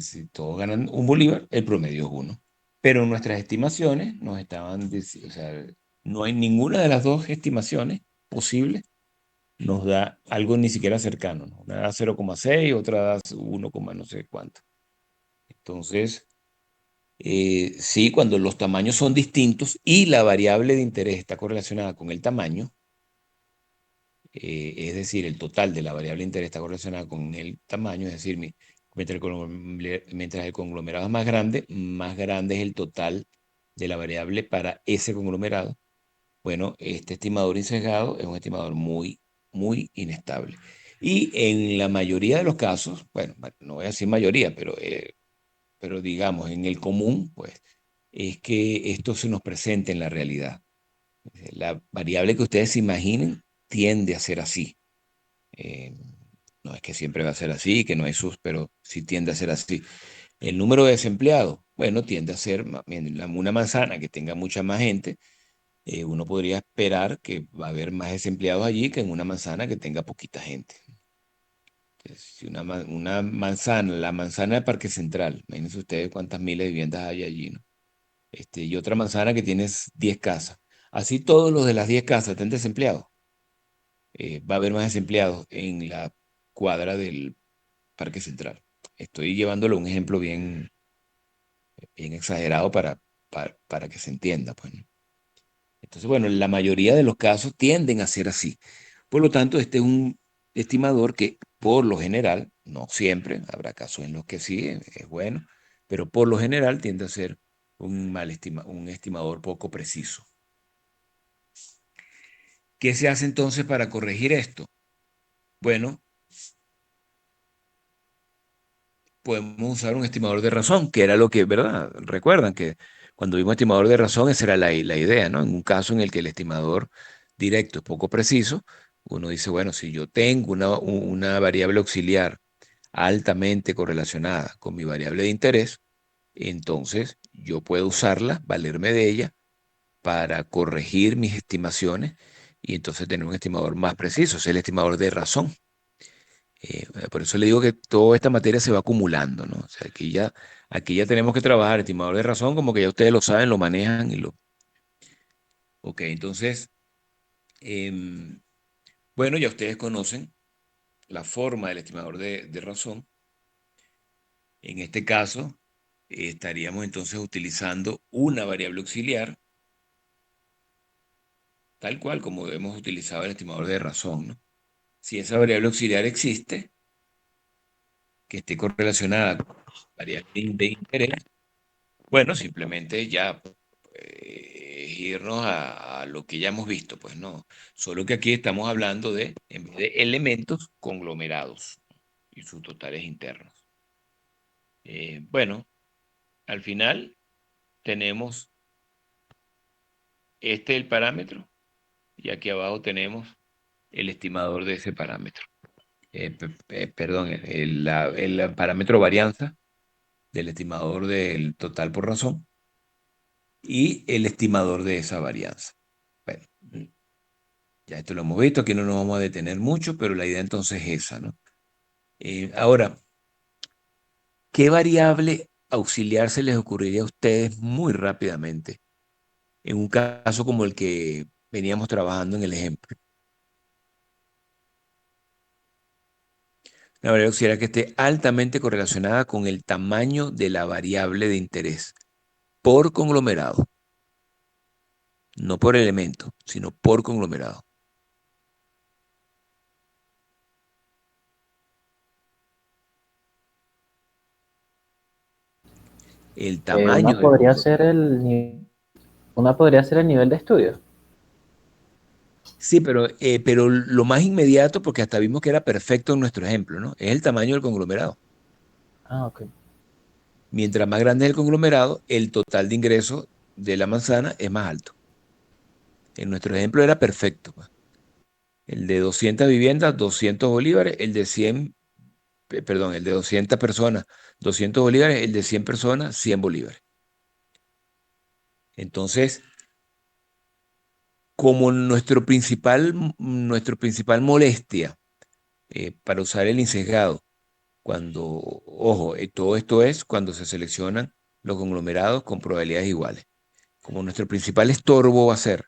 Si todos ganan un bolívar, el promedio es uno. Pero nuestras estimaciones nos estaban diciendo, o sea, no hay ninguna de las dos estimaciones posibles nos da algo ni siquiera cercano, ¿no? Una da 0,6, otra da 1, no sé cuánto. Entonces, sí, cuando los tamaños son distintos y la variable de interés está correlacionada con el tamaño, es decir, el total de la variable de interés está correlacionada con el tamaño, es decir, mientras el conglomerado es más grande es el total de la variable para ese conglomerado. Bueno, este estimador insesgado es un estimador muy, muy inestable. Y en la mayoría de los casos, bueno, no voy a decir mayoría, pero digamos, en el común, pues, es que esto se nos presenta en la realidad. La variable que ustedes se imaginen tiende a ser así. Eh, no es que siempre va a ser así, que no hay sus, pero sí tiende a ser así. El número de desempleados, bueno, tiende a ser bien, una manzana que tenga mucha más gente. Uno podría esperar que va a haber más desempleados allí que en una manzana que tenga poquita gente. Entonces, si una manzana, la manzana de Parque Central, imagínense ustedes cuántas miles de viviendas hay allí, ¿no? Y otra manzana que tiene 10 casas. Así todos los de las 10 casas estén desempleados. Va a haber más desempleados en la cuadra del Parque Central. Estoy llevándolo a un ejemplo bien, bien exagerado para que se entienda, pues, ¿no? Entonces, bueno, la mayoría de los casos tienden a ser así. Por lo tanto, este es un estimador que, por lo general, no siempre, habrá casos en los que sí es bueno, pero por lo general tiende a ser un estimador poco preciso. ¿Qué se hace entonces para corregir esto? Bueno, podemos usar un estimador de razón, que era lo que, ¿verdad? Recuerdan que cuando vimos estimador de razón, esa era la idea, ¿no? En un caso en el que el estimador directo es poco preciso, uno dice, bueno, si yo tengo una variable auxiliar altamente correlacionada con mi variable de interés, entonces yo puedo usarla, valerme de ella para corregir mis estimaciones y entonces tener un estimador más preciso, es el estimador de razón. Por eso le digo que toda esta materia se va acumulando, ¿no? O sea, aquí ya tenemos que trabajar, estimador de razón, como que ya ustedes lo saben, lo manejan y lo... Ok, entonces, em, bueno, ya ustedes conocen la forma del estimador de razón. En este caso, estaríamos entonces utilizando una variable auxiliar, tal cual como hemos utilizado el estimador de razón, ¿no? Si esa variable auxiliar existe, que esté correlacionada con variable de interés, bueno, simplemente ya irnos a lo que ya hemos visto, pues no. Solo que aquí estamos hablando de, en vez de elementos, conglomerados y sus totales internos. Bueno, al final tenemos este el parámetro y aquí abajo tenemos el estimador de ese parámetro. Perdón, el parámetro varianza del estimador del total por razón y el estimador de esa varianza. Bueno, ya esto lo hemos visto, aquí no nos vamos a detener mucho, pero la idea entonces es esa, ¿no? Ahora, ¿qué variable auxiliar se les ocurriría a ustedes muy rápidamente en un caso como el que veníamos trabajando en el ejemplo? Una variable auxiliar que esté altamente correlacionada con el tamaño de la variable de interés por conglomerado, no por elemento, sino por conglomerado. El tamaño Una del podría conglomerado. ser una podría ser el nivel de estudio. Sí, pero lo más inmediato, porque hasta vimos que era perfecto en nuestro ejemplo, ¿no? Es el tamaño del conglomerado. Ah, ok. Mientras más grande es el conglomerado, el total de ingresos de la manzana es más alto. En nuestro ejemplo era perfecto, pues. El de 200 viviendas, 200 bolívares, el de 100, perdón, el de 200 personas, 200 bolívares, el de 100 personas, 100 bolívares. Entonces, como nuestro principal molestia para usar el insesgado, cuando, ojo, todo esto es cuando se seleccionan los conglomerados con probabilidades iguales. Como nuestro principal estorbo va a ser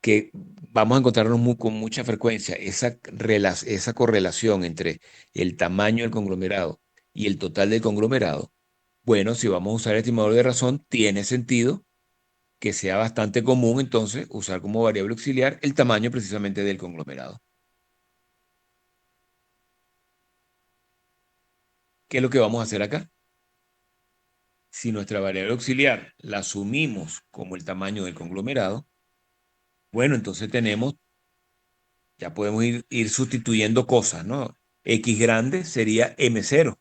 que vamos a encontrarnos con mucha frecuencia esa correlación entre el tamaño del conglomerado y el total del conglomerado. Bueno, si vamos a usar el estimador de razón, tiene sentido que sea bastante común entonces usar como variable auxiliar el tamaño precisamente del conglomerado. ¿Qué es lo que vamos a hacer acá? Si nuestra variable auxiliar la asumimos como el tamaño del conglomerado, bueno, entonces ya podemos ir sustituyendo cosas, ¿no? X grande sería M0, o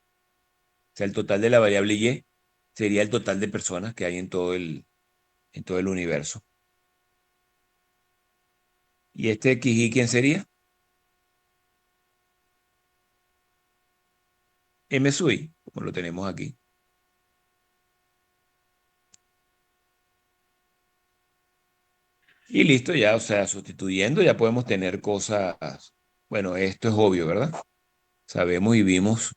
sea, el total de la variable Y sería el total de personas que hay en todo el universo. ¿Y este XY quién sería? M sub I, como lo tenemos aquí. Y listo, ya, o sea, sustituyendo ya podemos tener cosas, bueno, esto es obvio, ¿verdad? Sabemos y vimos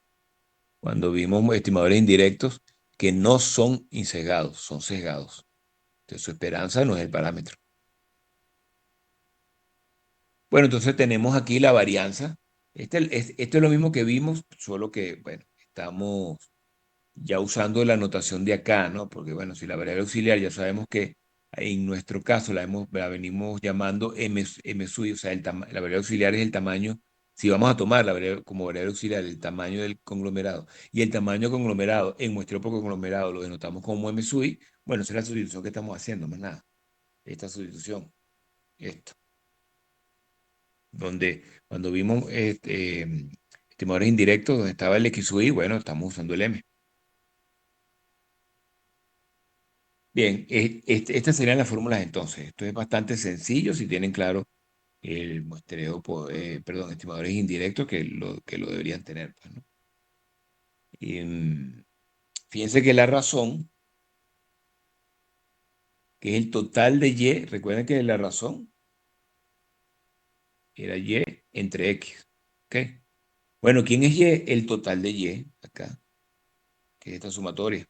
cuando vimos estimadores indirectos que no son insesgados, son sesgados. Entonces su esperanza no es el parámetro. Bueno, entonces tenemos aquí la varianza. Esto es lo mismo que vimos, solo que, bueno, estamos ya usando la notación de acá, ¿no? Porque, bueno, si la variable auxiliar ya sabemos que en nuestro caso la venimos llamando M sub, o sea, la variable auxiliar es el tamaño, si vamos a tomar como variable auxiliar el tamaño del conglomerado y el tamaño del conglomerado en nuestro propio conglomerado lo denotamos como M sub I, bueno, esa es la sustitución que estamos haciendo, más nada. Esta sustitución, esto, donde cuando vimos estimadores indirectos donde estaba el X sub I, bueno, estamos usando el M. Bien, estas serían las fórmulas entonces. Esto es bastante sencillo si tienen claro el muestreo, perdón, estimadores indirectos que lo deberían tener, pues, ¿no? Y, fíjense que la razón, que es el total de Y, recuerden que la razón era Y entre X. ¿Ok? Bueno, ¿quién es Y? El total de Y, acá, que es esta sumatoria.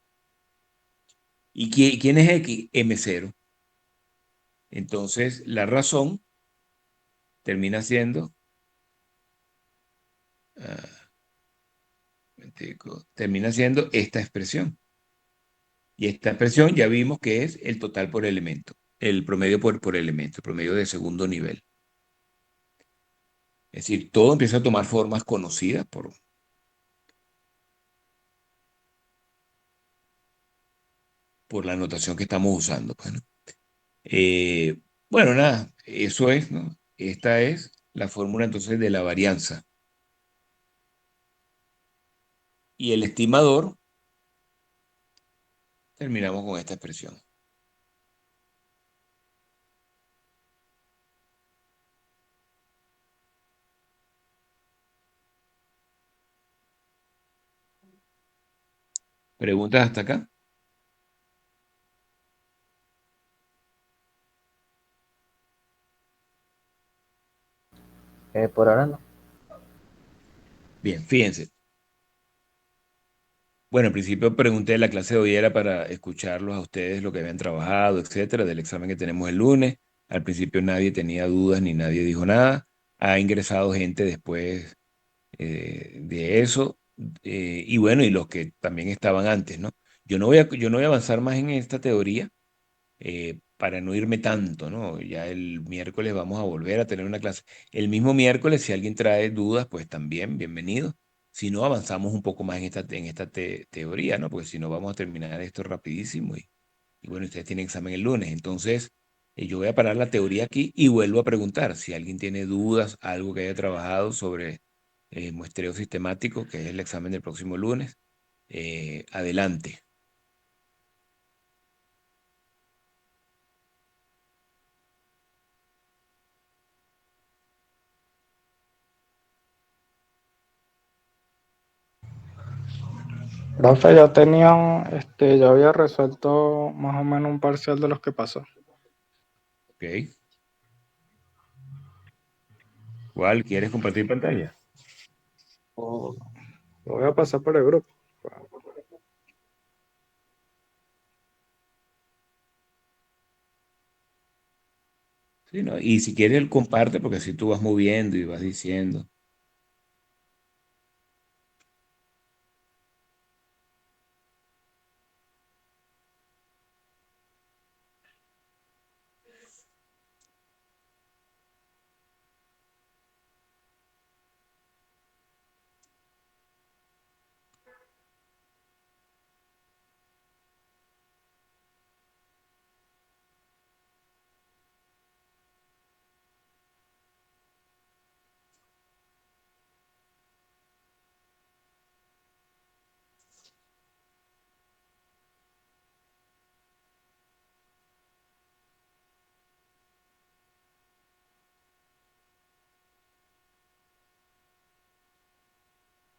¿Y quién es X? M0. Entonces, la razón termina siendo, ah, termina siendo esta expresión. Y esta expresión ya vimos que es el total por elemento, el promedio por elemento, el promedio de segundo nivel. Es decir, todo empieza a tomar formas conocidas por la notación que estamos usando, pues, ¿no? Eh, bueno, nada, eso es, ¿no? Esta es la fórmula entonces de la varianza. Y el estimador, terminamos con esta expresión. ¿Preguntas hasta acá? Por ahora no. Bien, fíjense. Bueno, al principio pregunté, la clase de hoy era para escucharlos a ustedes lo que habían trabajado, etcétera, del examen que tenemos el lunes. Al principio nadie tenía dudas ni nadie dijo nada. Ha ingresado gente después de eso. Y bueno, y los que también estaban antes, ¿no? Yo no voy a avanzar más en esta teoría para no irme tanto, ¿no? Ya el miércoles vamos a volver a tener una clase. El mismo miércoles, si alguien trae dudas, pues también, bienvenido. Si no, avanzamos un poco más en esta teoría, ¿no? Porque si no, vamos a terminar esto rapidísimo. Y bueno, ustedes tienen examen el lunes. Entonces, yo voy a parar la teoría aquí y vuelvo a preguntar si alguien tiene dudas, algo que haya trabajado sobre muestreo sistemático, que es el examen del próximo lunes. Adelante. Profe, ya tenía, ya había resuelto más o menos un parcial de los que pasó. ¿Ok? ¿Cuál? ¿Quieres compartir pantalla? O lo voy a pasar por el grupo. Sí, ¿no? Y si quieres, él comparte, porque así tú vas moviendo y vas diciendo.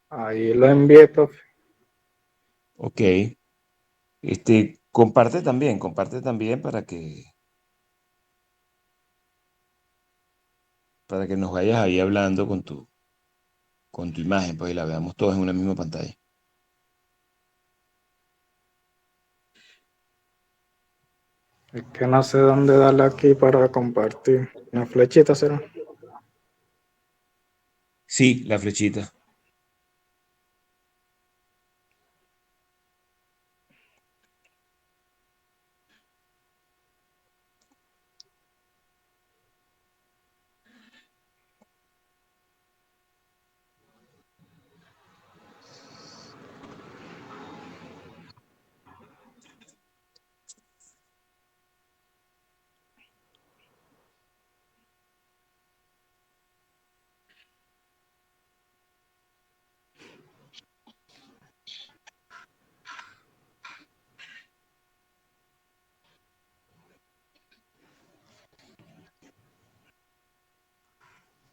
Ahí lo envié, profe. Ok. Comparte también para que nos vayas ahí hablando con tu imagen, pues y la veamos todos en una misma pantalla. Es que no sé dónde darle aquí para compartir. Una flechita será. Sí, la flechita.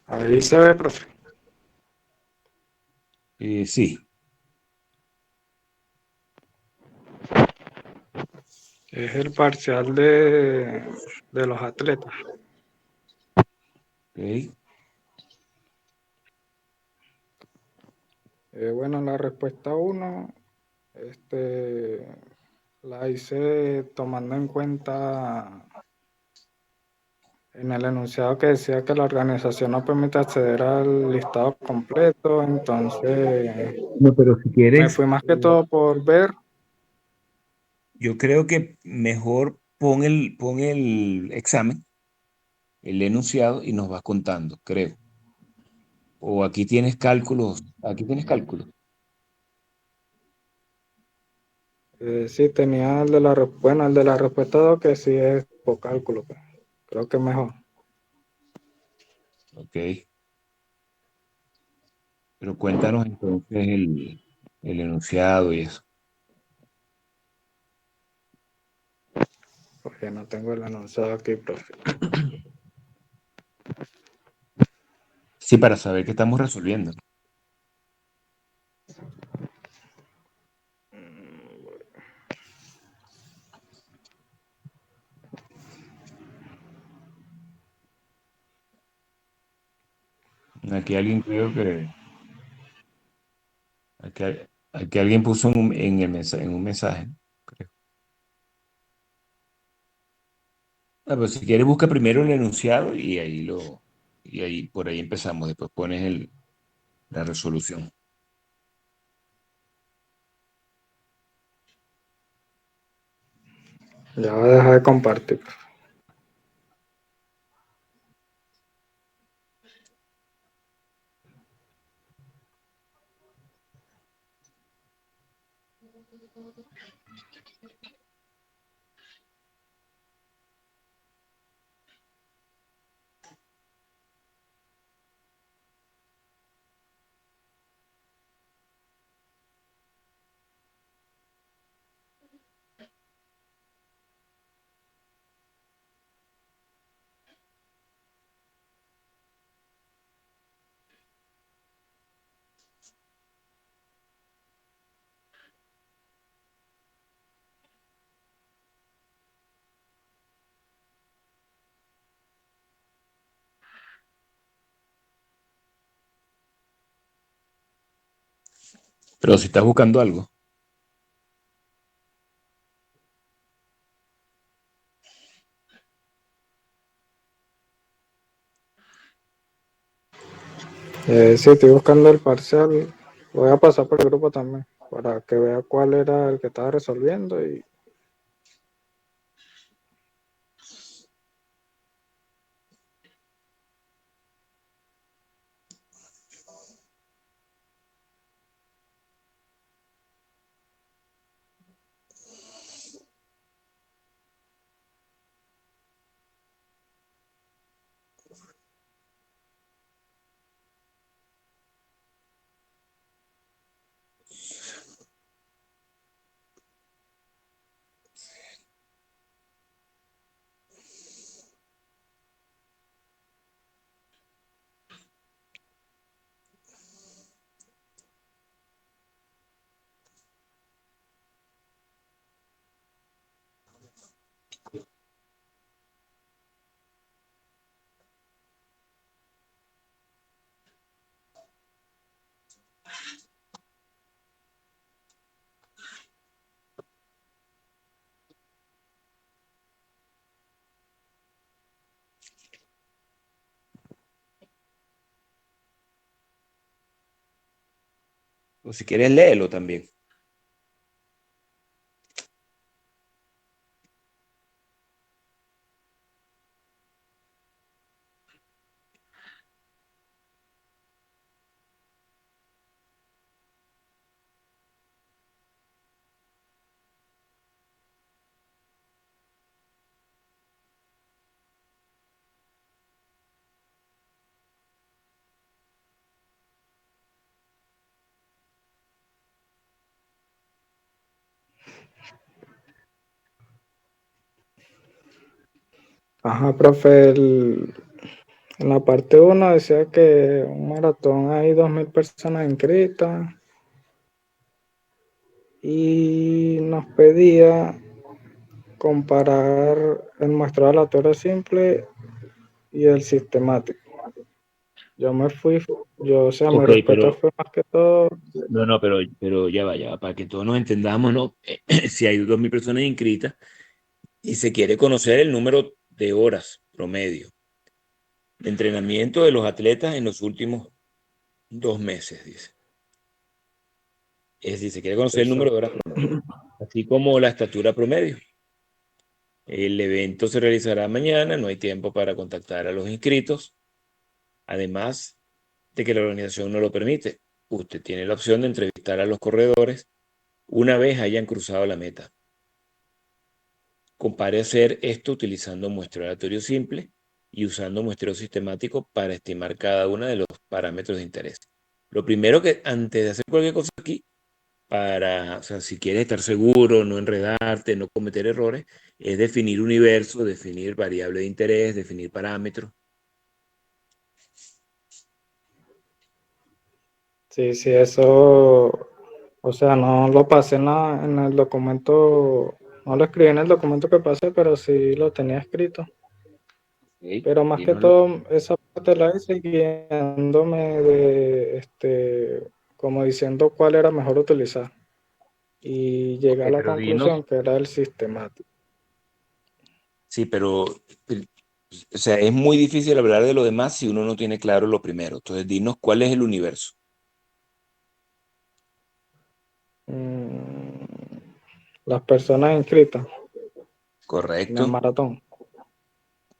Ahí se ve, profe. Sí. Es el parcial de los atletas. Ok. Bueno, la respuesta uno, la hice tomando en cuenta en el enunciado que decía que la organización no permite acceder al listado completo, entonces No, pero si me quieres, fui más que todo por ver. yo creo que mejor pon el examen, el enunciado, y nos vas contando, creo. O aquí tienes cálculos. Sí, tenía el de bueno, el de la respuesta 2 que sí es por cálculo, pues. Creo que mejor. Ok. Pero cuéntanos entonces el enunciado y eso. Porque no tengo el enunciado aquí, profe. Sí, para saber qué estamos resolviendo. Aquí alguien creo que aquí, aquí alguien puso en un mensaje, creo. Ah, pero si quieres busca primero el enunciado y ahí por ahí empezamos. Después pones la resolución. Ya voy a dejar de compartir, profe. Pero si estás buscando algo. Sí, estoy buscando el parcial. Voy a pasar por el grupo también para que vea cuál era el que estaba resolviendo y O si quieres, léelo también. ajá, profe, en la parte 1 decía que un maratón hay 2.000 personas inscritas y nos pedía comparar el muestreo aleatorio simple y el sistemático. Yo me fui, o sea, mi Ok, respuesta pero fue más que todo, no, pero ya va, para que todos nos entendamos, ¿no? Si hay 2.000 personas inscritas y se quiere conocer el número de horas promedio de entrenamiento de los atletas en los últimos 2 meses, dice. Es decir, se quiere conocer el número de horas exacto. promedio, así como la estatura promedio. El evento se realizará mañana, no hay tiempo para contactar a los inscritos, además de que la organización no lo permite. Usted tiene la opción de entrevistar a los corredores una vez hayan cruzado la meta. Compare hacer esto utilizando muestreo aleatorio simple y usando muestreo sistemático para estimar cada uno de los parámetros de interés. Lo primero que antes de hacer cualquier cosa aquí, o sea, si quieres estar seguro, no enredarte, no cometer errores, es definir universo, definir variable de interés, definir parámetros. Sí, sí, eso, o sea, no lo pasé en el documento, no lo escribí en el documento que pasé, pero sí lo tenía escrito. ¿Ok? Pero más que Dínoslo. todo, esa parte la hice guiándome de, como diciendo cuál era mejor utilizar. Y Ok, llegué a la pero dinos, conclusión que era el sistemático. sí, pero, o sea, es muy difícil hablar de lo demás si uno no tiene claro lo primero. Entonces, dinos cuál es el universo. Mm, las personas inscritas en el Correcto, maratón.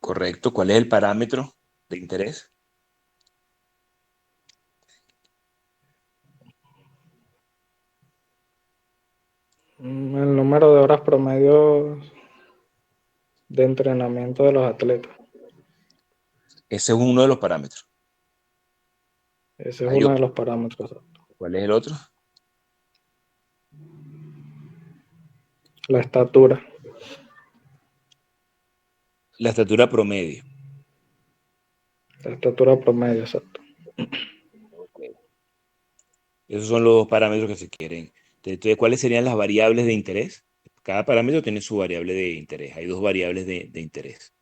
correcto. ¿Cuál es el parámetro de interés? El número de horas promedio de entrenamiento de los atletas. Ese es uno de los parámetros. Ese es Hay uno de otro. los parámetros. ¿Cuál es el otro? La estatura. La estatura promedio. La estatura promedio, exacto. Ok. Esos son los parámetros que se quieren. Entonces, ¿cuáles serían las variables de interés? Cada parámetro tiene su variable de interés. Hay dos variables de interés.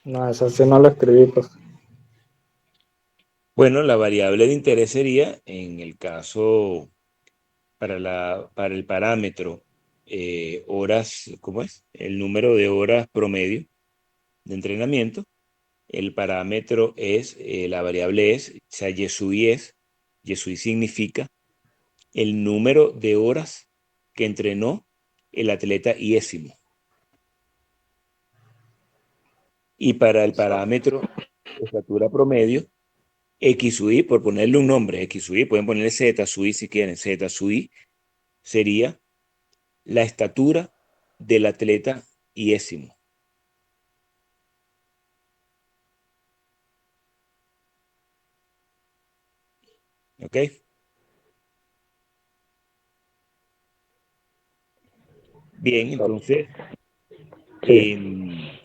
No, esa sí no la escribí, pues. Bueno, la variable de interés sería, en el caso, para el parámetro horas, ¿cómo es? El número de horas promedio de entrenamiento. El parámetro es, la variable es, o sea, Yesui significa el número de horas que entrenó el atleta iésimo. Y para el parámetro estatura promedio, X sub I, por ponerle un nombre, X sub I, pueden ponerle Z sub I si quieren, Z sub I sería la estatura del atleta iésimo. ¿Ok? Bien, entonces, Sí. em,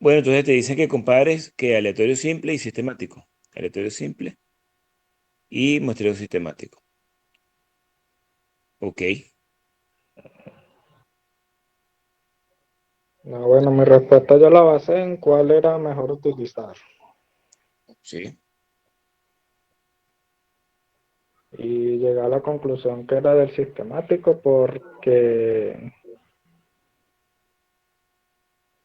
bueno, entonces te dicen que compares que aleatorio simple y sistemático. Aleatorio simple y muestreo sistemático. Ok, No, bueno, mi respuesta yo la basé en cuál era mejor utilizar. sí. Y llegué a la conclusión que era del sistemático porque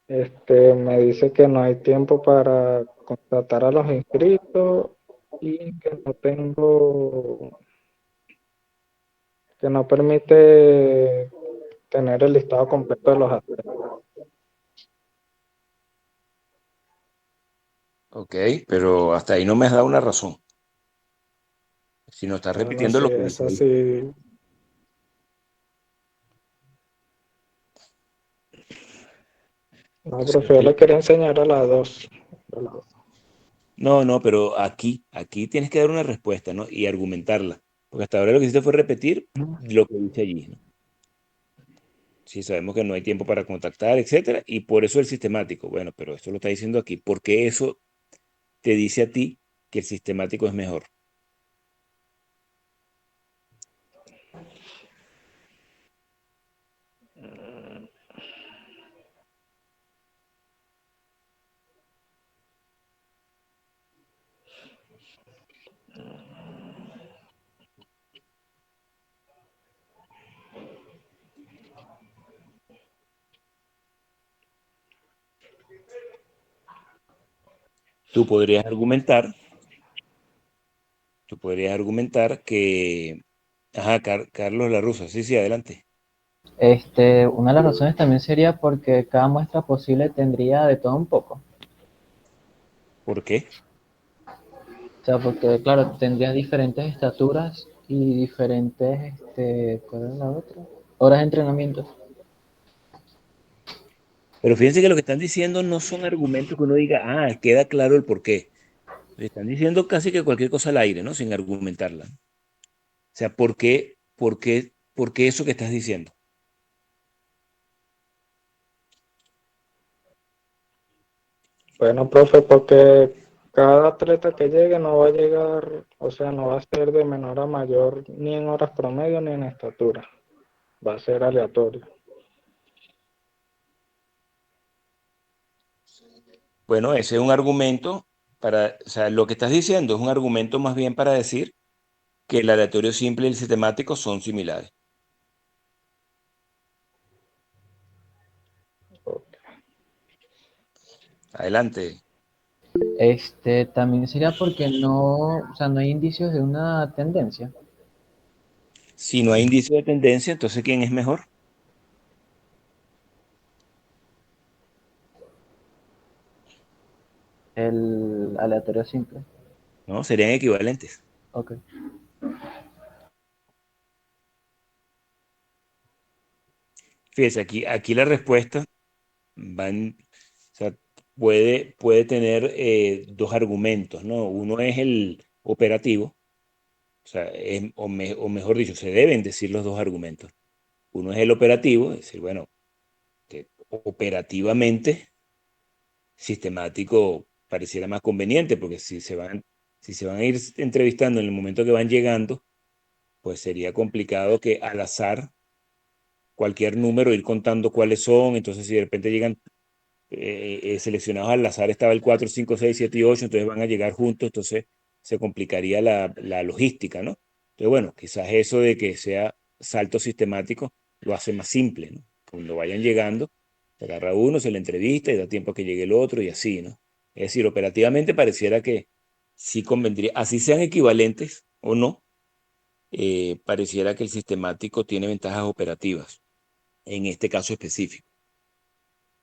me dice que no hay tiempo para contratar a los inscritos y que no permite tener el listado completo de los atletas. Ok, pero hasta ahí no me has dado una razón. Si no estás Bueno, repitiendo sí, lo que dice esa ahí. sí. No, O sea, profe, yo le quería enseñar a las dos. no, no, pero aquí tienes que dar una respuesta, ¿no? Y argumentarla. Porque hasta ahora lo que hiciste fue repetir lo que dice allí, ¿no? Sí, sabemos que no hay tiempo para contactar, etcétera, y por eso el sistemático. Bueno, pero esto lo está diciendo aquí. ¿Por qué eso te dice a ti que el sistemático es mejor? tú podrías argumentar que, ajá, Carlos Laruso, sí, sí, adelante. Una de las razones también sería porque cada muestra posible tendría de todo un poco. ¿Por qué? O sea, porque claro, tendría diferentes estaturas y diferentes, ¿cuál es la otra? Horas de entrenamiento. Pero fíjense que lo que están diciendo no son argumentos que uno diga, queda claro el por qué. Le están diciendo casi que cualquier cosa al aire, ¿no? Sin argumentarla. O sea, por qué eso que estás diciendo? Bueno, profe, porque cada atleta que llegue no va a llegar, o sea, no va a ser de menor a mayor ni en horas promedio ni en estatura. Va a ser aleatorio. Bueno, ese es un argumento o sea, lo que estás diciendo es un argumento más bien para decir que el aleatorio simple y el sistemático son similares. Adelante. También sería porque no, o sea, no hay indicios de una tendencia. Si no hay indicio de tendencia, entonces ¿quién es mejor? El aleatorio simple. ¿No? Serían equivalentes. Ok. Fíjese, aquí la respuesta o sea, puede tener dos argumentos, ¿no? Uno es el operativo, o sea, o mejor dicho, se deben decir los dos argumentos. Uno es el operativo, es decir, bueno, que operativamente sistemático pareciera más conveniente, porque si se van a ir entrevistando en el momento que van llegando, pues sería complicado que al azar cualquier número ir contando cuáles son, entonces si de repente llegan seleccionados al azar estaba el 4 5 6 7 y 8 entonces van a llegar juntos, entonces se complicaría la logística, ¿no? Entonces, bueno, quizás eso de que sea salto sistemático lo hace más simple, ¿no? Cuando vayan llegando, se agarra uno, se le entrevista y da tiempo a que llegue el otro y así, ¿no? Es decir, operativamente pareciera que sí convendría, así sean equivalentes o no, pareciera que el sistemático tiene ventajas operativas en este caso específico.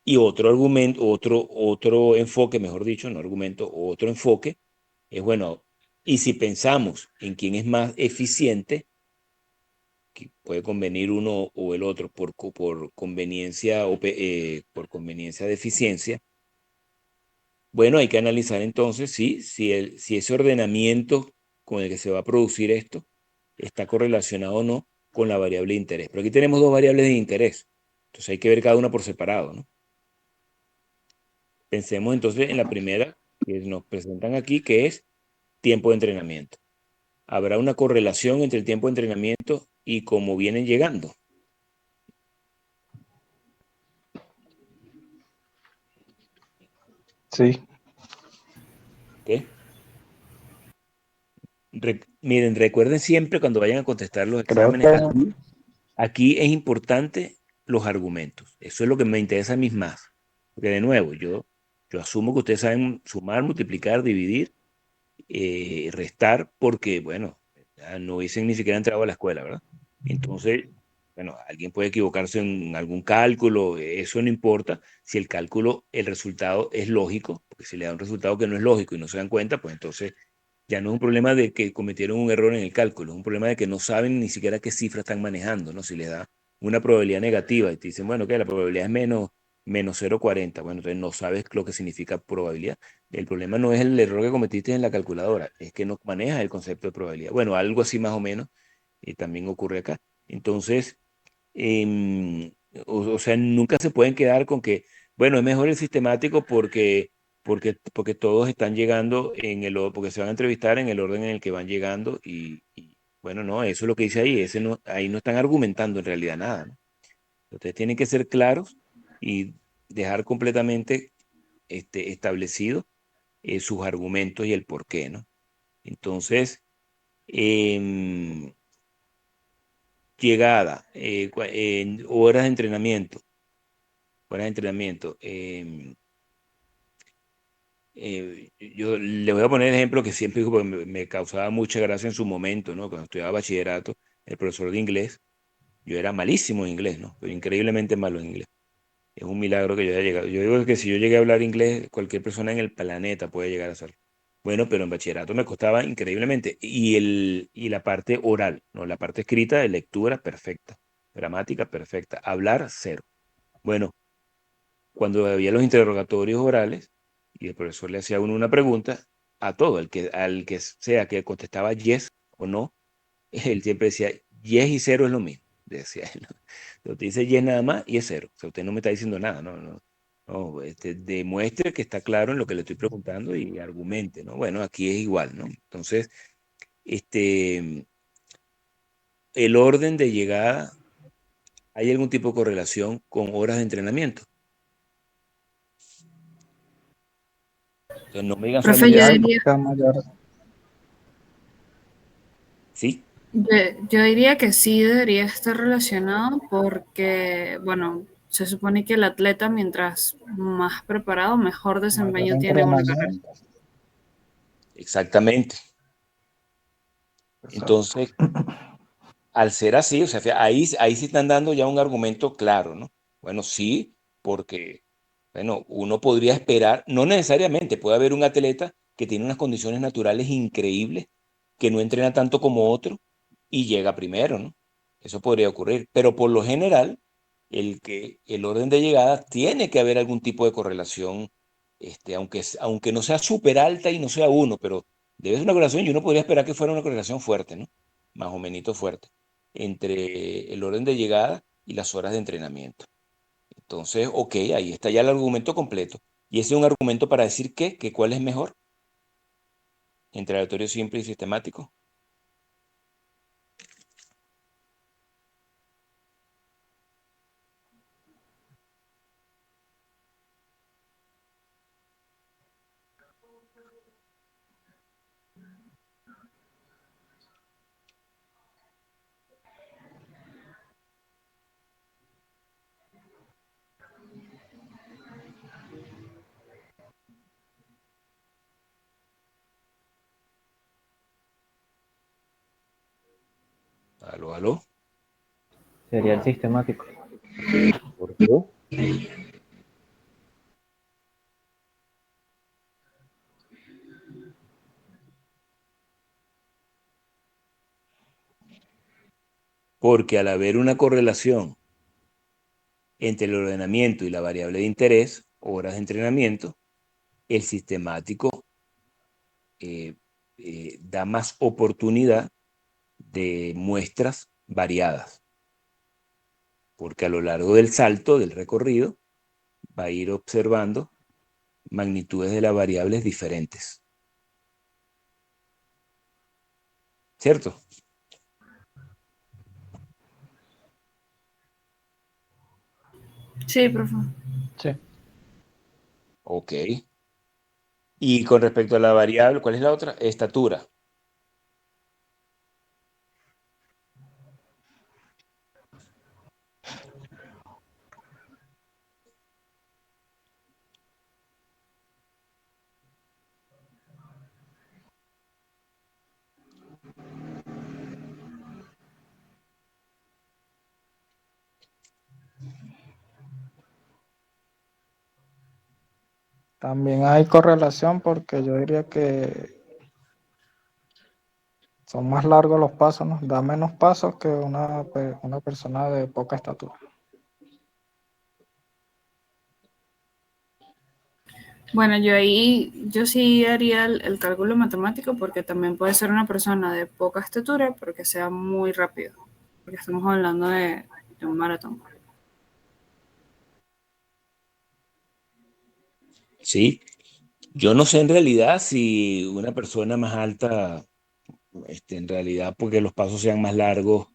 Y otro argumento, otro enfoque, mejor dicho, no argumento, otro enfoque es, bueno, y si pensamos en quién es más eficiente, que puede convenir uno o el otro por conveniencia por conveniencia de eficiencia, bueno, hay que analizar entonces si ese ordenamiento con el que se va a producir esto está correlacionado o no con la variable de interés. Pero aquí tenemos dos variables de interés, entonces hay que ver cada una por separado, ¿no? Pensemos entonces en la primera que nos presentan aquí, que es tiempo de entrenamiento. ¿Habrá una correlación entre el tiempo de entrenamiento y cómo vienen llegando? Sí, ¿Ok? Miren, recuerden siempre cuando vayan a contestar los creo exámenes, que aquí es importante los argumentos. Eso es lo que me interesa a mí más. Porque de nuevo, yo asumo que ustedes saben sumar, multiplicar, dividir, restar, porque, bueno, ya no hubiesen ni siquiera entrado a la escuela, ¿verdad? Entonces, bueno, alguien puede equivocarse en algún cálculo, eso no importa. Si el cálculo, el resultado es lógico, porque si le da un resultado que no es lógico y no se dan cuenta, pues entonces ya no es un problema de que cometieron un error en el cálculo, es un problema de que no saben ni siquiera qué cifra están manejando, ¿no? Si les da una probabilidad negativa y te dicen, bueno, que la probabilidad es menos 0,40, bueno, entonces no sabes lo que significa probabilidad. El problema no es el error que cometiste en la calculadora, es que no manejas el concepto de probabilidad. Bueno, algo así más o menos también ocurre acá. Entonces, em, o sea, nunca se pueden quedar con que, bueno, es mejor el sistemático porque todos están llegando porque se van a entrevistar en el orden en el que van llegando bueno, no, eso es lo que dice ahí, ahí no están argumentando en realidad nada, ¿no? Ustedes tienen que ser claros y dejar completamente establecido sus argumentos y el por qué, ¿no? Entonces, em, llegada, en horas de entrenamiento, horas de entrenamiento. Yo le voy a poner el ejemplo que siempre digo porque me causaba mucha gracia en su momento, ¿no? Cuando estudiaba bachillerato, el profesor de inglés, yo era malísimo en inglés, ¿no? Pero increíblemente malo en inglés. Es un milagro que yo haya llegado. Yo digo que si yo llegué a hablar inglés, cualquier persona en el planeta puede llegar a hacerlo. Bueno, pero en bachillerato me costaba increíblemente. Y la parte oral, ¿no? La parte escrita de lectura, perfecta. Gramática, perfecta. Hablar, cero. Bueno, cuando había los interrogatorios orales y el profesor le hacía a uno una pregunta, a todo, al que sea que contestaba yes o no, él siempre decía yes y cero es lo mismo, decía él. ¿No? Usted dice yes nada más y es cero. O sea, usted no me está diciendo nada, no, no. No, demuestre que está claro en lo que le estoy preguntando y argumente, ¿no? Bueno, aquí es igual, ¿no? Entonces, este, el orden de llegada, ¿hay algún tipo de correlación con horas de entrenamiento? Entonces, no me digan Profe, solamente Sí yo hay, sí, diría, porque a mayor, sí. yo, yo diría que sí debería estar relacionado porque, bueno, se supone que el atleta mientras más preparado, mejor mayor desempeño tiene en una carrera. entrenamiento. Exactamente. Exacto. Entonces, al ser así, o sea, ahí sí están dando ya un argumento claro, ¿no? Bueno, sí, porque, bueno, uno podría esperar, no necesariamente, puede haber un atleta que tiene unas condiciones naturales increíbles, que no entrena tanto como otro y llega primero, ¿no? Eso podría ocurrir, pero por lo general, el orden de llegada tiene que haber algún tipo de correlación, aunque no sea súper alta y no sea uno, pero debe ser una correlación y uno podría esperar que fuera una correlación fuerte, ¿no? Más o menos fuerte entre el orden de llegada y las horas de entrenamiento. Entonces, ok, ahí está ya el argumento completo. Y ese es un argumento para decir que cuál es mejor entre aleatorio simple y sistemático. Aló, aló. Sería el sistemático. ¿Por qué? Porque al haber una correlación entre el ordenamiento y la variable de interés, horas de entrenamiento, el sistemático eh, da más oportunidad de muestras variadas, porque a lo largo del salto, del recorrido, va a ir observando magnitudes de las variables diferentes, ¿cierto? Sí, profe. Sí. Ok. Y con respecto a la variable, ¿cuál es la otra? Estatura. También hay correlación porque yo diría que son más largos los pasos, ¿no? Da menos pasos que una persona de poca estatura. Bueno, yo ahí, yo sí haría el cálculo matemático porque también puede ser una persona de poca estatura, pero que sea muy rápido, porque estamos hablando de un maratón. Sí. Yo no sé en realidad si una persona más alta, en realidad, porque los pasos sean más largos,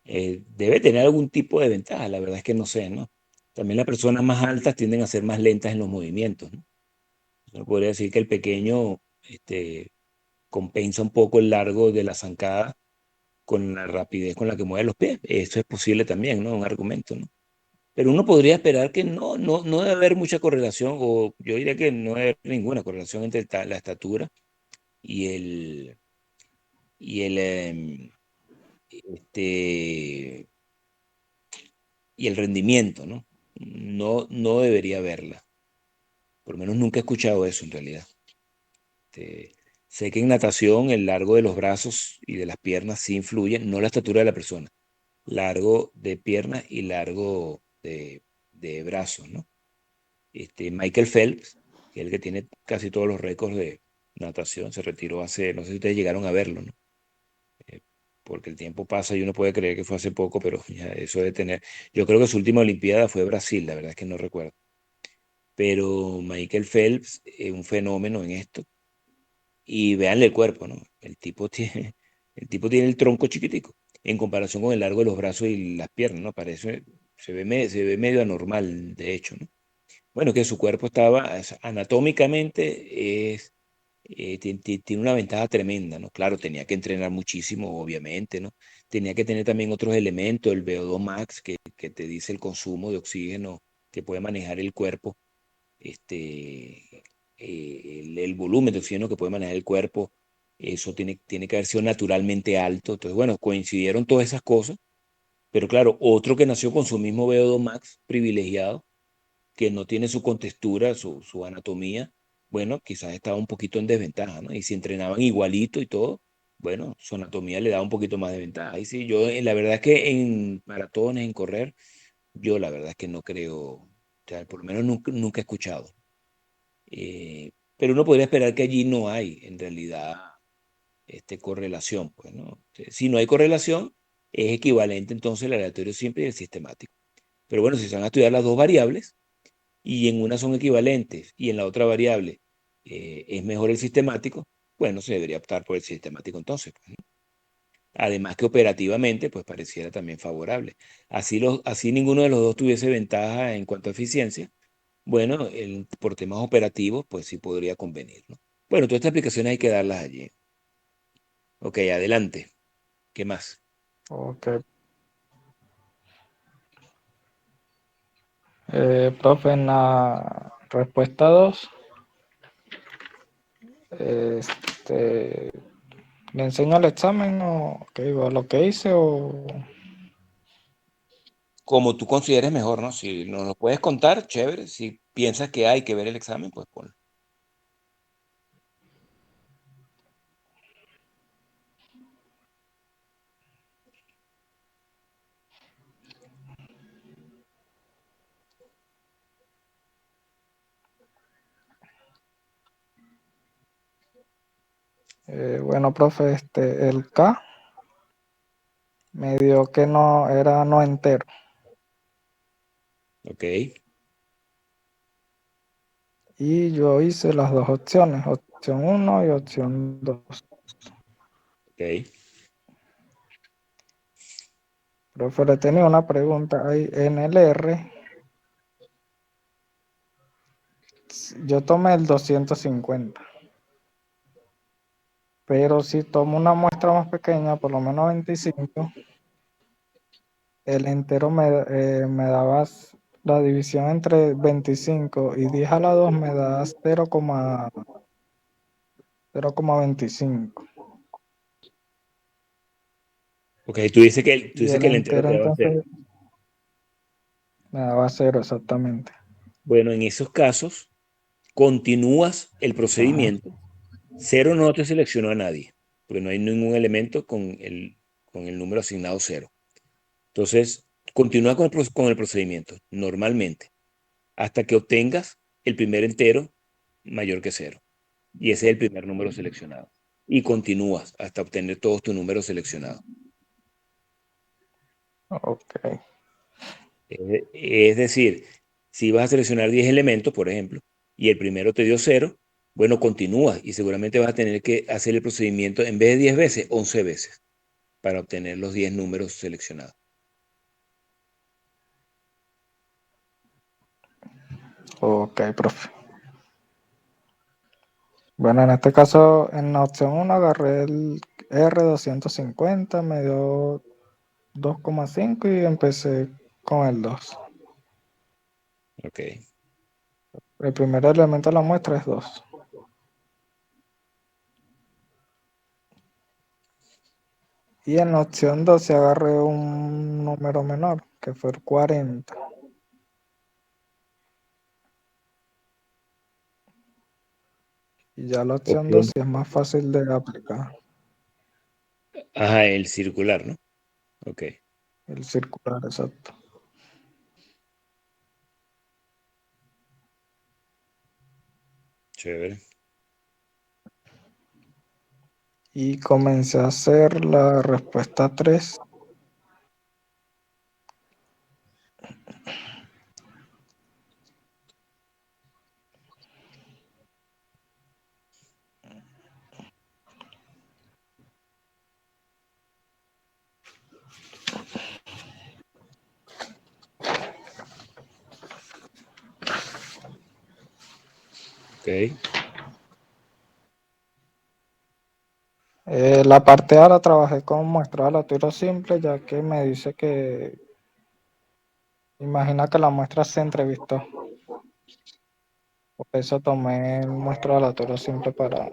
debe tener algún tipo de ventaja. La verdad es que no sé, ¿no? También las personas más altas tienden a ser más lentas en los movimientos, ¿no? Uno podría decir que el pequeño, compensa un poco el largo de la zancada con la rapidez con la que mueve los pies. Eso es posible también, ¿no? Un argumento, ¿no? Pero uno podría esperar que no debe haber mucha correlación, o yo diría que no debe haber ninguna correlación entre la estatura y el, este, y el rendimiento, ¿no? No debería haberla. Por lo menos nunca he escuchado eso en realidad. Este, sé que en natación el largo de los brazos y de las piernas sí influyen, no la estatura de la persona, largo de piernas y largo de brazos, ¿no? Michael Phelps, que es el que tiene casi todos los récords de natación, se retiró hace, no sé si ustedes llegaron a verlo, ¿no? Eh, Porque el tiempo pasa y uno puede creer que fue hace poco, pero ya eso debe tener. Yo creo que su última Olimpiada fue Brasil, la verdad es que no recuerdo. Pero Michael Phelps es un fenómeno en esto. Y véanle el cuerpo, ¿no? El tipo tiene el tronco chiquitico en comparación con el largo de los brazos y las piernas, ¿no? Parece, se ve medio anormal, de hecho, ¿no? Bueno, que su cuerpo anatómicamente tiene una ventaja tremenda, ¿no? Claro, tenía que entrenar muchísimo, obviamente, ¿no? Tenía que tener también otros elementos, el VO2 max, que te dice el consumo de oxígeno que puede manejar el cuerpo, el volumen de oxígeno que puede manejar el cuerpo, eso tiene que haber sido naturalmente alto. Entonces, bueno, coincidieron todas esas cosas, pero claro, otro que nació con su mismo VO2 max privilegiado, que no tiene su contextura, su anatomía, bueno, quizás estaba un poquito en desventaja, ¿no? Y si entrenaban igualito y todo, bueno, su anatomía le da un poquito más de ventaja. Y sí, yo, la verdad es que en maratones, en correr, yo la verdad es que no creo, o sea, por lo menos nunca he escuchado. Pero uno podría esperar que allí no hay, en realidad, correlación, pues, ¿no? Si no hay correlación, es equivalente entonces el aleatorio simple y el sistemático. Pero bueno, si se van a estudiar las dos variables, y en una son equivalentes y en la otra variable es mejor el sistemático, bueno, se debería optar por el sistemático entonces, pues, ¿no? Además que operativamente, pues pareciera también favorable. Así ninguno de los dos tuviese ventaja en cuanto a eficiencia, bueno, por temas operativos, pues sí podría convenir, ¿no? Bueno, todas estas explicaciones hay que darlas allí. Ok, adelante. ¿Qué más? Ok. Profe, en la respuesta 2, este, ¿le enseño el examen o qué digo, lo que hice o...? Como tú consideres mejor, ¿no? Si nos lo puedes contar, chévere. Si piensas que hay que ver el examen, pues ponlo. Bueno, profe, el K me dio que no era no entero. Ok, Y yo hice las dos opciones, opción 1 y opción 2. ok. Profe, le tenía una pregunta ahí. En el R, yo tomé el 250, pero si tomo una muestra más pequeña, por lo menos 25, el entero me daba la división entre 25 y 10 a la 2 me da 0,25. Ok, tú dices Y que el el entero entero te daba cero. entonces me daba 0 exactamente. Bueno, en esos casos, continúas el Ajá. procedimiento. Cero no te seleccionó a nadie, porque no hay ningún elemento con el número asignado cero. Entonces, continúa con el procedimiento, normalmente, hasta que obtengas el primer entero mayor que cero. Y ese es el primer número seleccionado. Y continúas hasta obtener todos tus números seleccionados. Ok, Es decir, si vas a seleccionar 10 elementos, por ejemplo, y el primero te dio cero, bueno, continúas y seguramente vas a tener que hacer el procedimiento en vez de 10 veces, 11 veces para obtener los 10 números seleccionados. ok, profe. Bueno, en este caso, en la opción 1 agarré el R250, me dio 2,5 y empecé con el 2. Ok. El primer elemento de la muestra es 2. Y en la opción 2 se agarré un número menor, que fue el 40. Y ya la opción 2 Opción. sí es más fácil de aplicar. Ajá, el circular, ¿no? Ok, El circular, exacto. chévere. Y comencé a hacer la respuesta 3. Ok. La parte A la trabajé con muestra aleatorio simple, ya que me dice que imagina que la muestra se entrevistó. Por eso tomé muestra aleatorio simple para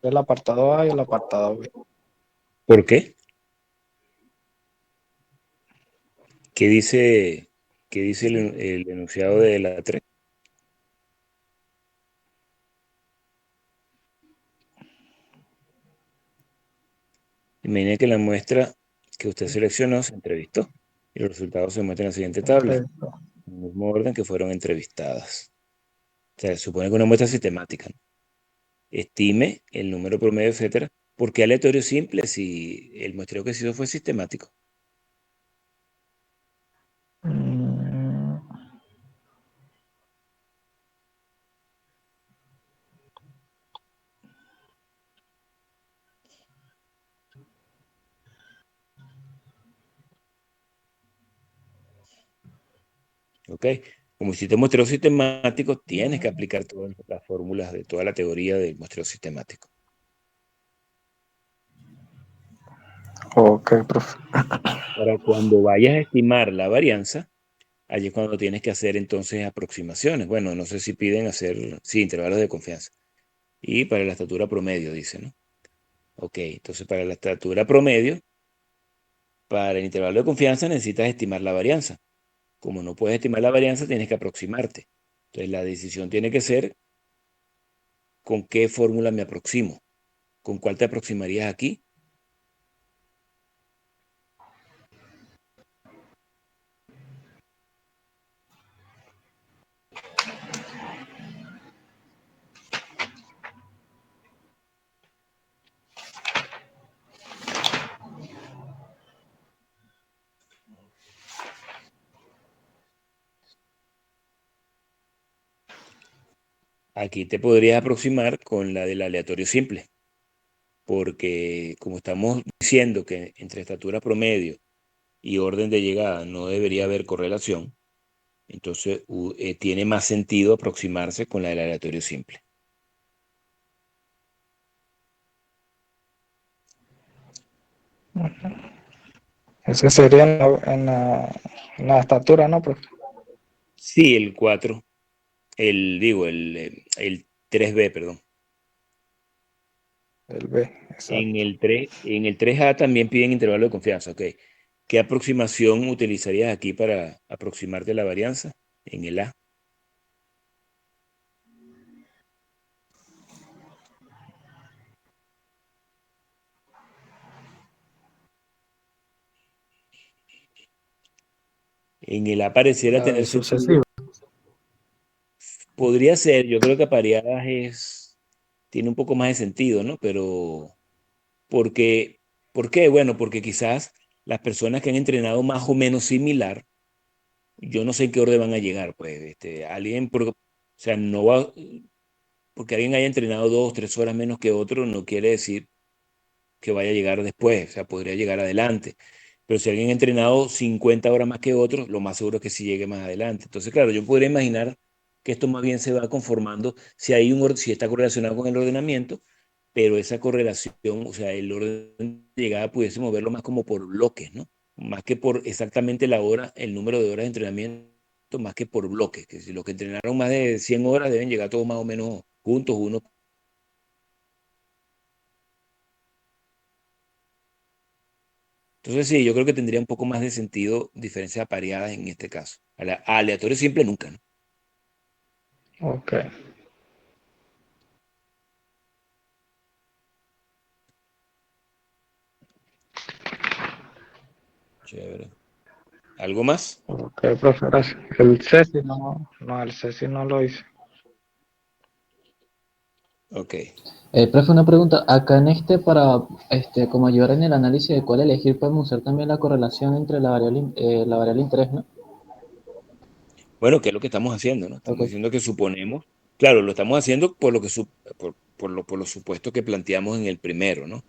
el apartado A y el apartado B. ¿Por qué? ¿Qué dice el enunciado de la 3? Imagine que la muestra que usted seleccionó se entrevistó y los resultados se muestran en la siguiente Se tabla, entrevistó. en el mismo orden que fueron entrevistadas. O sea, se supone que una muestra sistemática, ¿no? Estime el número promedio, etcétera. ¿Por qué aleatorio simple si el muestreo que se hizo fue sistemático? Mm, ¿Ok? Como hiciste muestreo sistemático, tienes que aplicar todas las fórmulas de toda la teoría del muestreo sistemático. ok, profe. Para cuando vayas a estimar la varianza, allí es cuando tienes que hacer entonces aproximaciones. Bueno, no sé si piden hacer, sí, intervalos de confianza. Y para la estatura promedio, dice, ¿no? Ok, entonces para la estatura promedio, para el intervalo de confianza necesitas estimar la varianza. Como no puedes estimar la varianza, tienes que aproximarte. Entonces la decisión tiene que ser con qué fórmula me aproximo. ¿Con cuál te aproximarías aquí? Aquí te podrías aproximar con la del aleatorio simple, porque como estamos diciendo que entre estatura promedio y orden de llegada no debería haber correlación, entonces tiene más sentido aproximarse con la del aleatorio simple. Ese sería en la estatura, ¿no, profe? Sí, el 4, el 3B, perdón. El B, En exacto. el 3, en el 3A también piden intervalo de confianza, ok. ¿Qué aproximación utilizarías aquí para aproximarte a la varianza? En el A. En el A pareciera La tener de sentido. sucesiva. Podría ser, yo creo que apareadas tiene un poco más de sentido, ¿no? Pero, porque, ¿por qué? Bueno, porque quizás las personas que han entrenado más o menos similar, yo no sé en qué orden van a llegar, pues, o sea, no va, porque alguien haya entrenado 2, 3 horas menos que otro, no quiere decir que vaya a llegar después, o sea, podría llegar adelante. Pero si alguien ha entrenado 50 horas más que otros, lo más seguro es que sí llegue más adelante. Entonces, claro, yo podría imaginar que esto más bien se va conformando si está correlacionado con el ordenamiento, pero esa correlación, o sea, el orden de llegada pudiésemos verlo más como por bloques, ¿no? Más que por exactamente la hora, el número de horas de entrenamiento, exacto más que por bloques, que si los que entrenaron más de 100 horas deben llegar todos más o menos juntos, uno. Entonces sí, yo creo que tendría un poco más de sentido diferencias apareadas en este caso. Aleatorio simple nunca, ¿no? Ok. Chévere. ¿Algo más? Ok, profe, gracias. El CESI el CESI no lo hice. Ok. Profe, una pregunta. Acá en para como ayudar en el análisis de cuál elegir, podemos usar también la correlación entre la variable interés, ¿no? Bueno, ¿qué es lo que estamos haciendo, no? Ok, Estamos diciendo que suponemos, claro, lo estamos haciendo por lo que por los supuestos que planteamos en el primero, ¿no?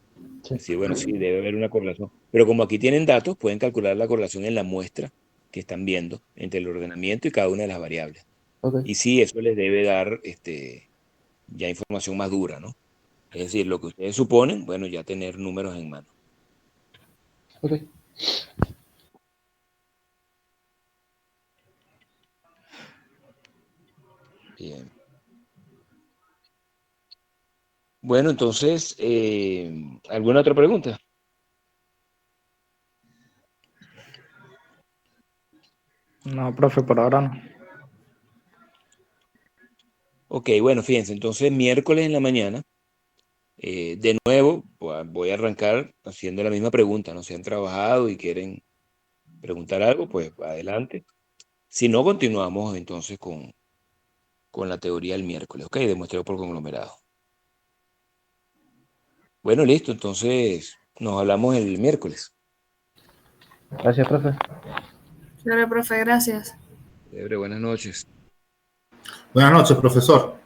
sí, Es decir, bueno, sí, debe haber una correlación. Pero como aquí tienen datos, pueden calcular la correlación en la muestra que están viendo entre el ordenamiento y cada una de las variables. ok, Y sí, eso les debe dar ya información más dura, ¿no? Es decir, lo que ustedes suponen, bueno, ya tener números en mano. ok. Bien. Bueno, entonces, ¿alguna otra pregunta? No, profe, por ahora no. Ok, bueno, fíjense, entonces miércoles en la mañana, de nuevo, voy a arrancar haciendo la misma pregunta, ¿no? Si han trabajado y quieren preguntar algo, pues adelante. Si no, continuamos entonces con la teoría del miércoles, ok, demostrado por conglomerado. Bueno, listo, entonces nos hablamos el miércoles. Gracias, profe. Chévere, profe, gracias. Buenas noches. Buenas noches, profesor.